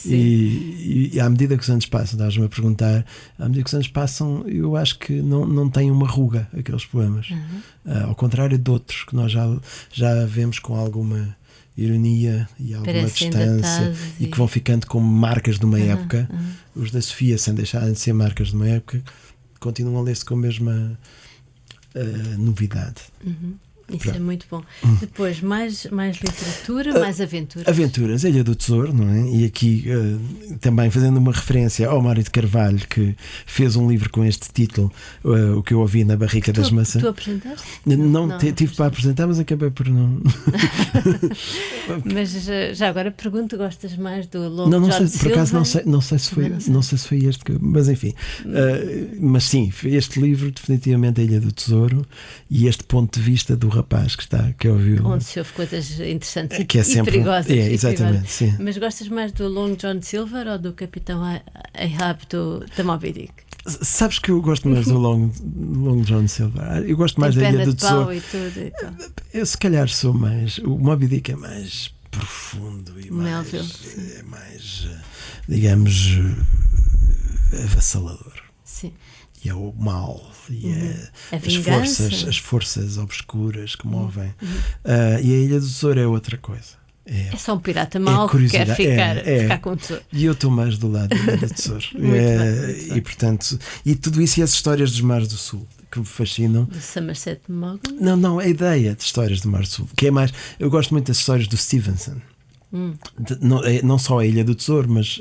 E à medida que os anos passam, estavas-me a perguntar, à medida que os anos passam, eu acho que não têm uma ruga aqueles poemas. Ao contrário de outros que nós já vemos com alguma ironia e alguma distância e que vão ficando como marcas de uma época. Os da Sofia, sem deixarem de ser marcas de uma época, continuam a ler-se com a mesma novidade. Isso é muito bom. Depois, mais literatura, mais aventuras. Aventuras, Ilha do Tesouro, não é? E aqui também fazendo uma referência ao Mário de Carvalho, que fez um livro com este título, O que eu ouvi na Barrica das Maçãs. Tu apresentaste? Não, tive para apresentar, mas acabei por não. Mas já agora pergunto, gostas mais do Long John Silver? Por acaso não sei se foi este, mas enfim. Mas sim, este livro definitivamente é a Ilha do Tesouro e este ponto de vista do rapaz que ouviu. Onde se ouve coisas interessantes que é sempre, perigosas. Exatamente, sim. Mas gostas mais do Long John Silver ou do Capitão Ahab da Moby Dick? Sabes que eu gosto mais do Long John Silver. Eu gosto mais da Ilha do Tesouro. Eu se calhar sou mais. O Moby Dick é mais profundo e mais, digamos, avassalador. Sim. E é o mal e as forças obscuras que movem. E a Ilha do Tesouro é outra coisa. É só um pirata mau que quer ficar com o tesouro. E eu estou mais do lado da Ilha do Tesouro. E portanto, e tudo isso e as histórias dos mares do Sul que me fascinam. Do Somerset Maugham? Não, a ideia de histórias do Mar do Sul, que é mais. Eu gosto muito das histórias do Stevenson. Não só a Ilha do Tesouro, mas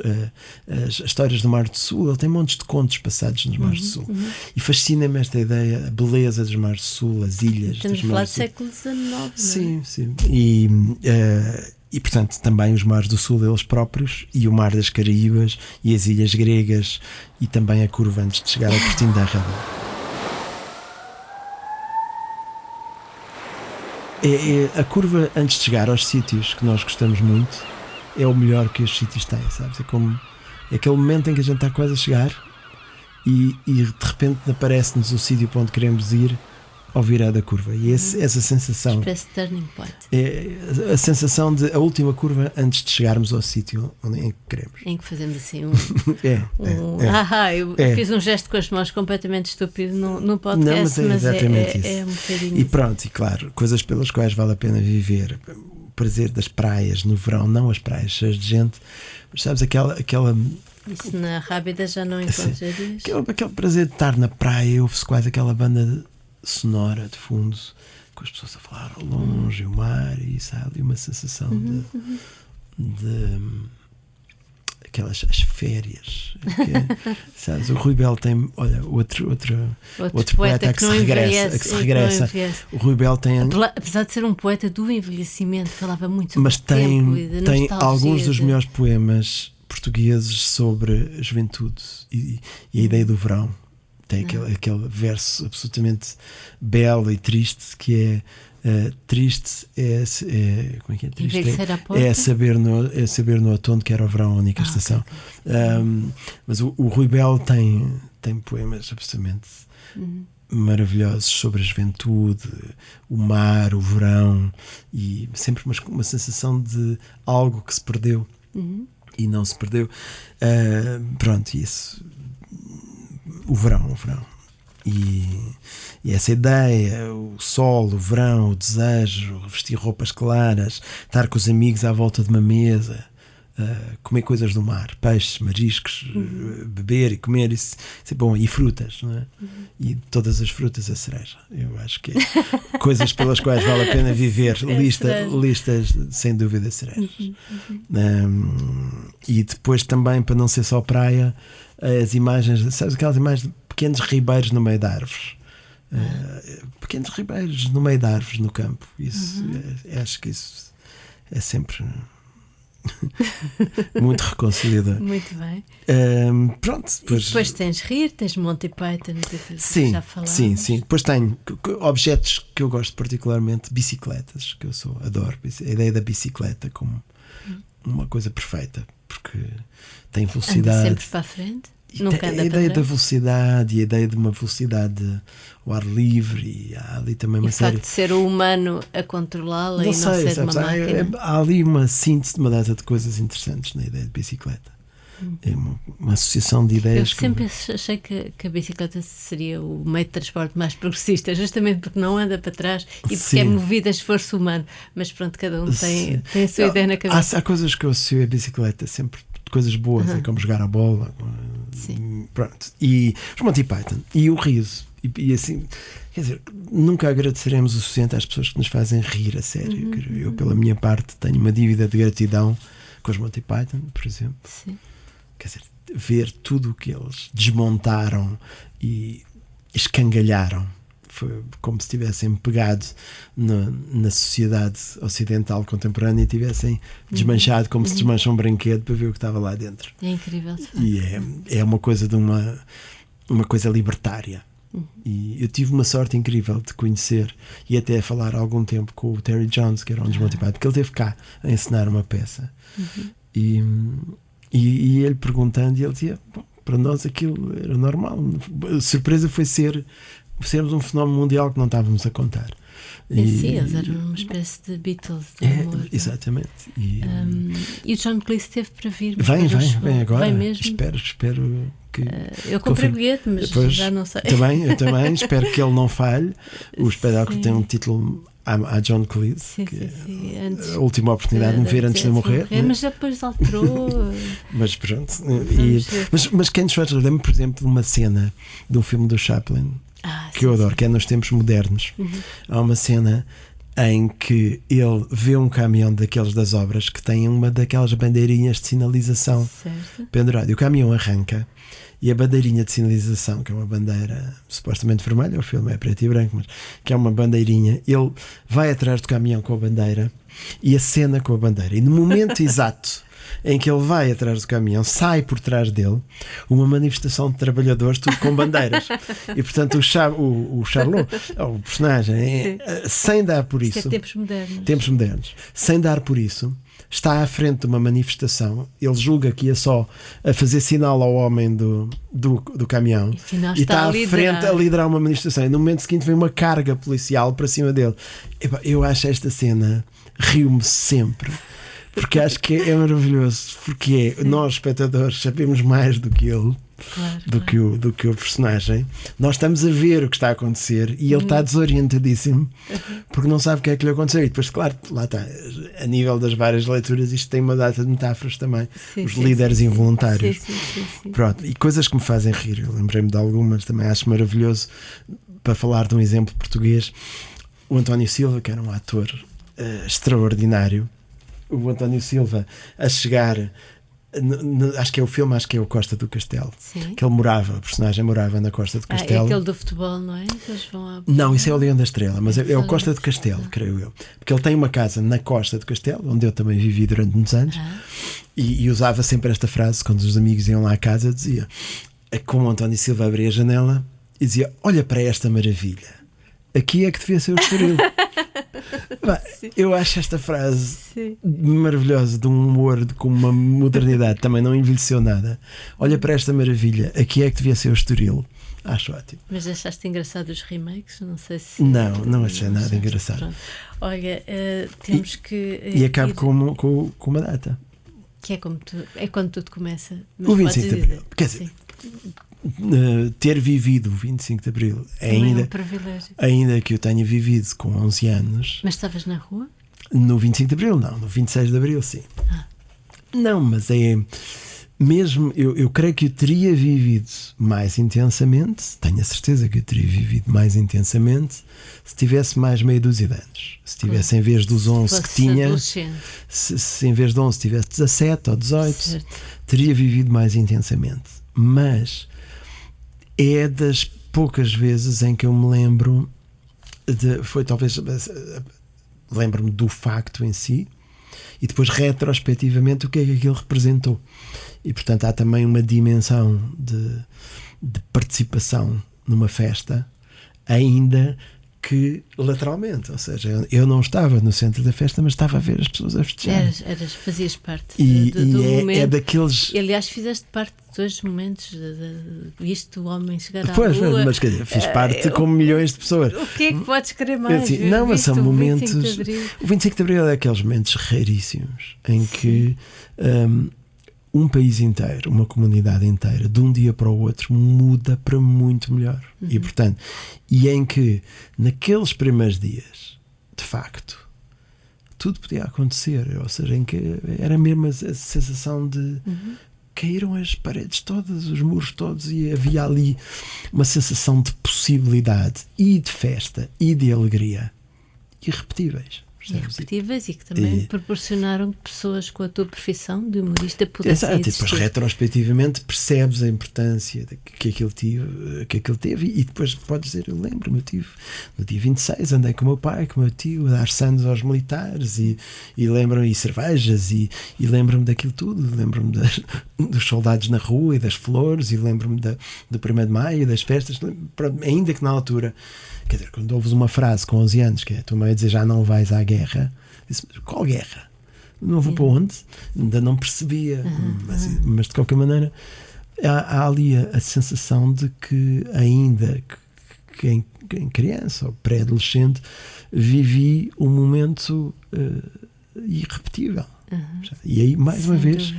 as histórias do Mar do Sul. Ele tem montes de contos passados nos Mares do Sul. E fascina-me esta ideia, a beleza dos Mares do Sul, as ilhas. Estamos a falar do século XIX. Sim. E portanto também os mares do Sul eles próprios, e o Mar das Caraíbas e as ilhas gregas, e também a curva antes de chegar ao Portinho da Rada. A curva antes de chegar aos sítios que nós gostamos muito é o melhor que os sítios têm, sabes? É aquele momento em que a gente está quase a chegar e de repente aparece-nos o sítio para onde queremos ir ao virar da curva. E essa sensação. Express turning point. É a sensação de a última curva antes de chegarmos ao sítio em que queremos. Em que fazemos assim eu fiz um gesto com as mãos completamente estúpido no podcast, mas é um bocadinho. E pronto, e claro, coisas pelas quais vale a pena viver. O prazer das praias no verão, não as praias cheias de gente, mas sabes aquela. Isso na Rábida já não encontrarias. Aquele prazer de estar na praia, ouve-se quase aquela banda sonora de fundo, com as pessoas a falar ao longe, o mar, e sabe, uma sensação de aquelas as férias. Sabes, o Rui Belo tem, olha, outro poeta que se regressa. O Rui Belo tem, apesar de ser um poeta do envelhecimento, falava muito sobre mas o tempo e da tem nostalgia. Alguns dos melhores poemas portugueses sobre a juventude e a ideia do verão. Tem aquele verso absolutamente belo e triste, que é triste como é que é triste? É saber no outono que era o verão a única estação. Okay. Mas o Rui Belo tem poemas absolutamente maravilhosos sobre a juventude, o mar, o verão, e sempre uma sensação de algo que se perdeu e não se perdeu. Pronto, isso. O verão. E essa ideia, o sol, o verão, o desejo, vestir roupas claras, estar com os amigos à volta de uma mesa, comer coisas do mar, peixes, mariscos, beber e comer, isso é bom. E frutas, não é? E todas as frutas, a cereja. Eu acho que é coisas pelas quais vale a pena viver. Listas, sem dúvida, cerejas. E depois também, para não ser só praia, as imagens, sabes, aquelas imagens de pequenos ribeiros no meio de árvores. Pequenos ribeiros no meio de árvores no campo. Isso, acho que isso é sempre muito reconciliador. Muito bem. Pronto, depois tens Rir, tens Monty Python, sim, já falámos. sim. Depois tenho objetos que eu gosto particularmente, bicicletas, que eu adoro. A ideia da bicicleta como uma coisa perfeita, porque tem velocidade. Anda sempre para a frente. Nunca anda A ideia para da trás. velocidade e a ideia de uma velocidade ao ar livre, e há ali também E uma o série. facto de ser o humano a controlá-la e não sei, ser uma sabes, máquina. há ali uma síntese de uma data de coisas interessantes na ideia de bicicleta. É uma associação de Eu ideias. sempre achei que a bicicleta seria o meio de transporte mais progressista, justamente porque não anda para trás e porque Sim. é movida a esforço humano. Mas pronto, cada um tem a sua ideia na cabeça. Há coisas que eu associo a bicicleta, sempre coisas boas, é como jogar a bola. Sim. Pronto. E os Monty Python e o riso. E assim, quer dizer, nunca agradeceremos o suficiente às pessoas que nos fazem rir a sério. Eu, pela minha parte, tenho uma dívida de gratidão com os Monty Python, por exemplo. Sim. Quer dizer, ver tudo o que eles desmontaram e escangalharam. Foi como se tivessem pegado na sociedade ocidental contemporânea e tivessem desmanchado como se desmancha um brinquedo para ver o que estava lá dentro. É incrível. E é uma coisa de uma coisa libertária. E eu tive uma sorte incrível de conhecer e até a falar há algum tempo com o Terry Jones, que era um dos Monty Python, porque ele esteve cá a ensinar uma peça. E ele perguntando, e ele dizia: bom, para nós aquilo era normal. A surpresa foi sermos um fenómeno mundial que não estávamos a contar. Sim, eles eram uma espécie de Beatles do humor. Exatamente. E o John Cleese esteve para vir. vem agora. Vem mesmo. Espero que. Eu comprei bilhete, mas depois, já não sei. Eu também espero que ele não falhe. O espetáculo tem um título a John Cleese, Sim. Antes, a última oportunidade de me ver antes de morrer. Né? Mas depois alterou. Mas pronto. Mas quem nos faz lembra, por exemplo, de uma cena de um filme do Chaplin que eu adoro, que é Nos Tempos Modernos. Há uma cena em que ele vê um caminhão daqueles das obras que tem uma daquelas bandeirinhas de sinalização pendurada, e o caminhão arranca e a bandeirinha de sinalização, que é uma bandeira supostamente vermelha, o filme é preto e branco, mas que é uma bandeirinha, ele vai atrás do caminhão com a bandeira e acena com a bandeira, e no momento exato em que ele vai atrás do caminhão, sai por trás dele uma manifestação de trabalhadores, tudo com bandeiras. E portanto o Charlot, o personagem, sem dar por isso, tempos modernos, sem dar por isso, está à frente de uma manifestação. Ele julga que ia só a fazer sinal ao homem do caminhão, e está à frente a liderar uma manifestação, e no momento seguinte vem uma carga policial para cima dele. Eu acho esta cena, rio-me sempre, porque acho que é maravilhoso, porque nós, espectadores, sabemos mais do que ele, do que o personagem. Nós estamos a ver o que está a acontecer e ele está desorientadíssimo porque não sabe o que é que lhe aconteceu. E depois, claro, lá está, a nível das várias leituras, isto tem uma data de metáforas também. Os líderes involuntários. Sim. Pronto, e coisas que me fazem rir. Eu lembrei-me de algumas, também acho maravilhoso. Para falar de um exemplo português, o António Silva, que era um ator extraordinário. O António Silva a chegar, acho que é o filme, acho que é o Costa do Castelo. Sim. Que ele morava, a personagem morava na Costa do Castelo. É aquele do futebol, não é? Eles vão Não, isso é o Leão da Estrela, mas é o Costa do Castelo, creio eu. Porque ele tem uma casa na Costa do Castelo, onde eu também vivi durante muitos anos, e usava sempre esta frase quando os amigos iam lá à casa, dizia, como o António Silva abria a janela e dizia: olha para esta maravilha, aqui é que devia ser o Estoril. Eu acho esta frase maravilhosa, de um humor com uma modernidade, também não envelheceu nada. Olha para esta maravilha, aqui é que devia ser o Estoril. Acho ótimo. Mas achaste engraçado os remakes? Não sei se. Não achei nada engraçado. Pronto. Olha, temos que. E acabo com uma data. Que é quando tudo começa. O 25 de Abril. Quer dizer, ter vivido o 25 de Abril ainda, é um privilégio. Ainda que eu tenha vivido com 11 anos. Mas estavas na rua? No 25 de Abril não, no 26 de Abril sim. Não, mas é mesmo, eu creio que eu teria vivido mais intensamente, tenho a certeza que eu teria vivido mais intensamente se tivesse mais meia dúzia de anos. Se tivesse, em vez dos 11 que tinha, se em vez de 11 tivesse 17 ou 18, teria vivido mais intensamente. mas é das poucas vezes em que eu me lembro foi talvez, lembro-me do facto em si e depois retrospectivamente o que é que aquilo representou. E portanto há também uma dimensão de participação numa festa, ainda que lateralmente, ou seja, eu não estava no centro da festa, mas estava a ver as pessoas a festejar. Fazias parte do momento. É daqueles. Aliás, fizeste parte de dois momentos, viste o homem chegar à pois, lua. Mas quer dizer, fiz parte com milhões de pessoas. O que é que podes querer mais? Assim, não, mas são momentos. O 25 de Abril é daqueles momentos raríssimos em que um país inteiro, uma comunidade inteira, de um dia para o outro, muda para muito melhor. E portanto, em que naqueles primeiros dias, de facto, tudo podia acontecer, ou seja, em que era mesmo a sensação de caíram as paredes todas, os muros todos, e havia ali uma sensação de possibilidade e de festa e de alegria irrepetíveis. Irrepetíveis e que também proporcionaram que pessoas com a tua profissão de humorista pudessem existir. existir. E depois retrospectivamente percebes a importância que aquilo teve e depois podes dizer, eu lembro-me, eu tive no dia 26, andei com o meu pai, com o meu tio, a dar sandes aos militares e lembro-me, e cervejas e lembro-me daquilo tudo, lembro-me dos soldados na rua e das flores, e lembro-me do 1º de Maio, das festas, ainda que na altura, quer dizer, quando ouves uma frase com 11 anos, que é a tua mãe a dizer já não vais à guerra, disse, qual guerra? Não vou para onde? Ainda não percebia, mas de qualquer maneira há ali a sensação de que ainda que em criança ou pré-adolescente vivi um momento irrepetível. E aí, mais uma vez,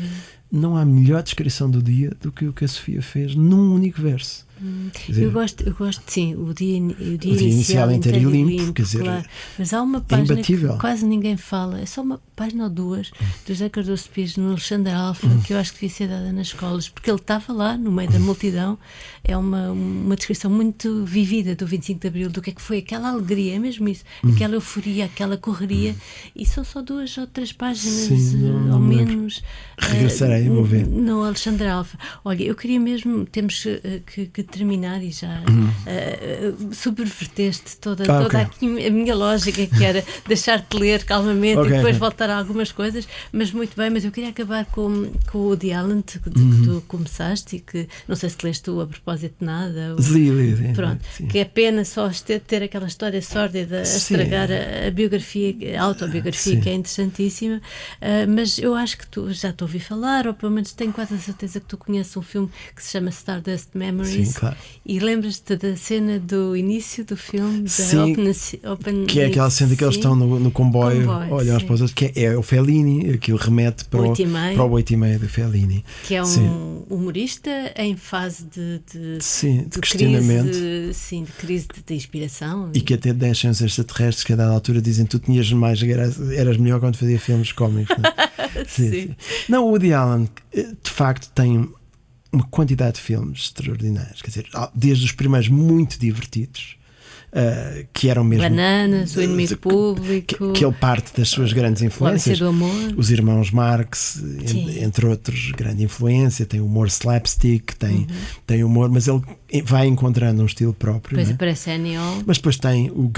não há melhor descrição do dia do que o que a Sofia fez num único verso. Dizer, eu gosto, sim, o dia inicial inteiro e limpo, quer dizer, claro. Mas há uma página imbatível. Que quase ninguém fala, é só uma página ou duas do José Cardoso Pires no Alexandre Alfa, que eu acho que devia ser dada nas escolas, porque ele estava lá no meio da multidão. É uma descrição muito vivida do 25 de Abril, do que é que foi aquela alegria, é mesmo isso, aquela euforia, aquela correria, e são só 2 ou 3 páginas, sim, ao menos. Regressarei, vou ver. No Alexandre Alfa. Olha, eu queria mesmo, temos que terminar, e já subverteste toda aqui a minha lógica, que era deixar-te ler calmamente e depois voltar a algumas coisas, mas muito bem. Mas eu queria acabar com o Woody Allen, que tu começaste, e que não sei se leste tu a propósito de nada. Li. Pronto, Sim. que é pena só ter aquela história sórdida a estragar a biografia, a autobiografia, que é interessantíssima, mas eu acho que tu já te ouvi falar, ou pelo menos tenho quase a certeza que tu conheces um filme que se chama Stardust Memories. Sim, claro. E lembras-te da cena do início do filme? Sim, que é aquela cena que eles estão no comboio, olham uns para os outros, que é o Fellini, aquilo remete para o 8,5 do Fellini. Que é um humorista em fase de questionamento. De crise de inspiração. E que até deixam os extraterrestres que a dada altura dizem tu tinhas mais, eras melhor quando fazia filmes cómicos. Não? Sim. Não, o Woody Allen de facto tem uma quantidade de filmes extraordinários, quer dizer, desde os primeiros muito divertidos, que eram mesmo Bananas, O Inimigo Público, que ele parte das suas grandes influências, do Amor. Os Irmãos Marx, entre outros, grande influência. Tem humor slapstick, tem humor, mas ele vai encontrando um estilo próprio. Depois aparece Annie Hall, mas depois tem o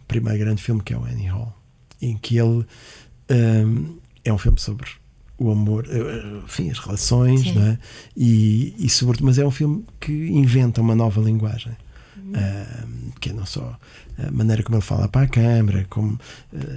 primeiro grande filme, que é o Annie Hall, em que ele é um filme sobre o amor, enfim, as relações, não é? E sobretudo, mas é um filme que inventa uma nova linguagem, que é não só a maneira como ele fala para a câmara, como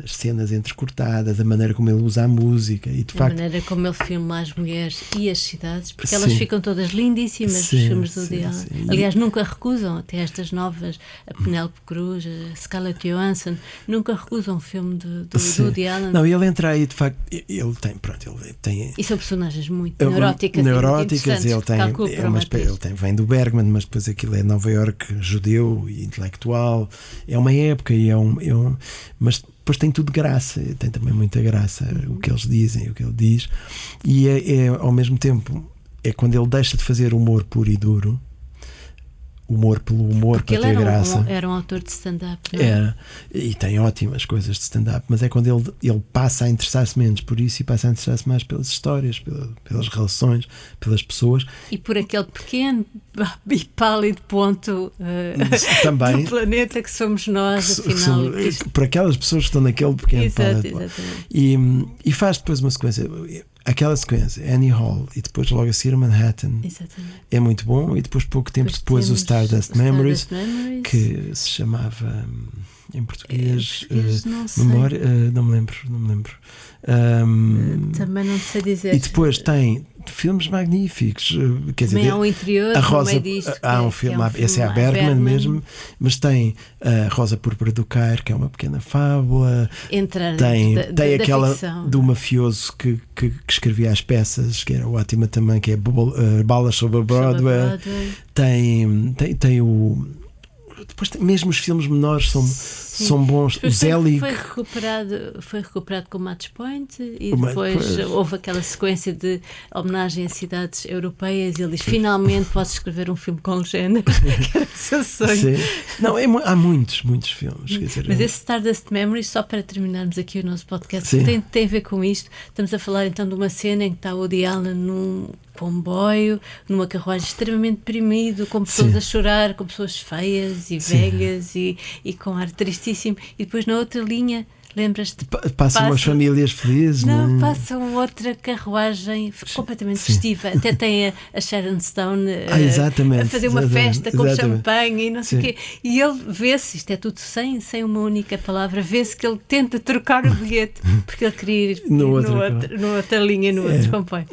as cenas entrecortadas, a maneira como ele usa a música e de facto, maneira como ele filma as mulheres e as cidades, porque elas ficam todas lindíssimas nos filmes do Woody Allen. Aliás, nunca recusam, até estas novas, a Penélope Cruz, a Scarlett Johansson, nunca recusam um filme do Woody Allen. Não, ele entra aí, de facto, ele tem e são personagens muito neuróticas, ele vem do Bergman, mas depois aquilo é Nova Iorque, judeu e intelectual. É uma época mas depois tem tudo graça, tem também muita graça o que eles dizem, o que ele diz, e ao mesmo tempo é quando ele deixa de fazer humor puro e duro, humor pelo humor, Porque para ter graça. Era um autor de stand-up, não é? Era, e tem ótimas coisas de stand-up, mas é quando ele passa a interessar-se menos por isso e passa a interessar-se mais pelas histórias, pelas relações, pelas pessoas. E por aquele pequeno e pálido ponto também, do planeta que somos nós, afinal. Por aquelas pessoas que estão naquele pequeno pálido. E faz depois uma sequência. Aquela sequência, Annie Hall, e depois logo a seguir Manhattan. Exatamente. É muito bom. E depois, pouco tempo depois, o Stardust Memories, que se chamava em português Memória. Não me lembro. Também não sei dizer. E depois tem filmes magníficos. Quer dizer, há um interior, a Rosa, disto, há um filme, esse é a Bergman mesmo, mas tem a Rosa Púrpura do Cairo, que é uma pequena fábula. Tem aquela ficção, do mafioso que escrevia as peças, que era ótima também, que é Balas sobre a Broadway. Tem o. Depois mesmo os filmes menores são bons. O Zelig foi recuperado com Match Point e depois houve aquela sequência de homenagem a cidades europeias e ele diz: finalmente posso escrever um filme com legenda, que era o seu sonho. Sim. Não, há muitos filmes. Quer dizer, mas esse Stardust Memories, só para terminarmos aqui o nosso podcast, tem a ver com isto. Estamos a falar então de uma cena em que está o Woody Allen num comboio, numa carruagem extremamente deprimido, com pessoas a chorar, com pessoas feias e velhas e com ar tristíssimo, e depois na outra linha, lembras-te? Passam umas famílias felizes. Não, passam outra carruagem completamente festiva. Até tem a Sharon Stone a fazer uma festa com champanhe e não sei o quê. E ele vê-se, isto é tudo sem uma única palavra, vê-se que ele tenta trocar o bilhete porque ele queria ir noutra linha, no outro comboio.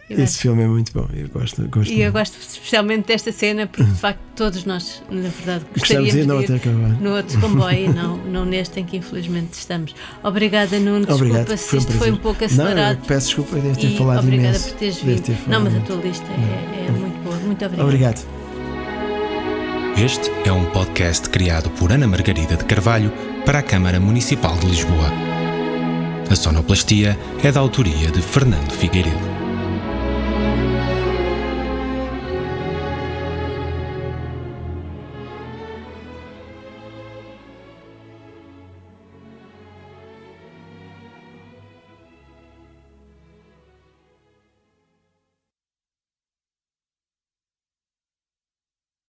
Esse filme é muito bom. Eu gosto eu gosto especialmente desta cena porque de facto todos nós, na verdade, gostaríamos de ir no outro comboio, não neste em que infelizmente estamos. Obrigada, Nuno. Desculpa se isto foi um pouco acelerado. Não, peço desculpa por ter falado obrigada imenso. Por teres vindo. Não, mas a tua lista é muito boa. Muito obrigada. Obrigado. Este é um podcast criado por Ana Margarida de Carvalho para a Câmara Municipal de Lisboa. A sonoplastia é da autoria de Fernando Figueiredo.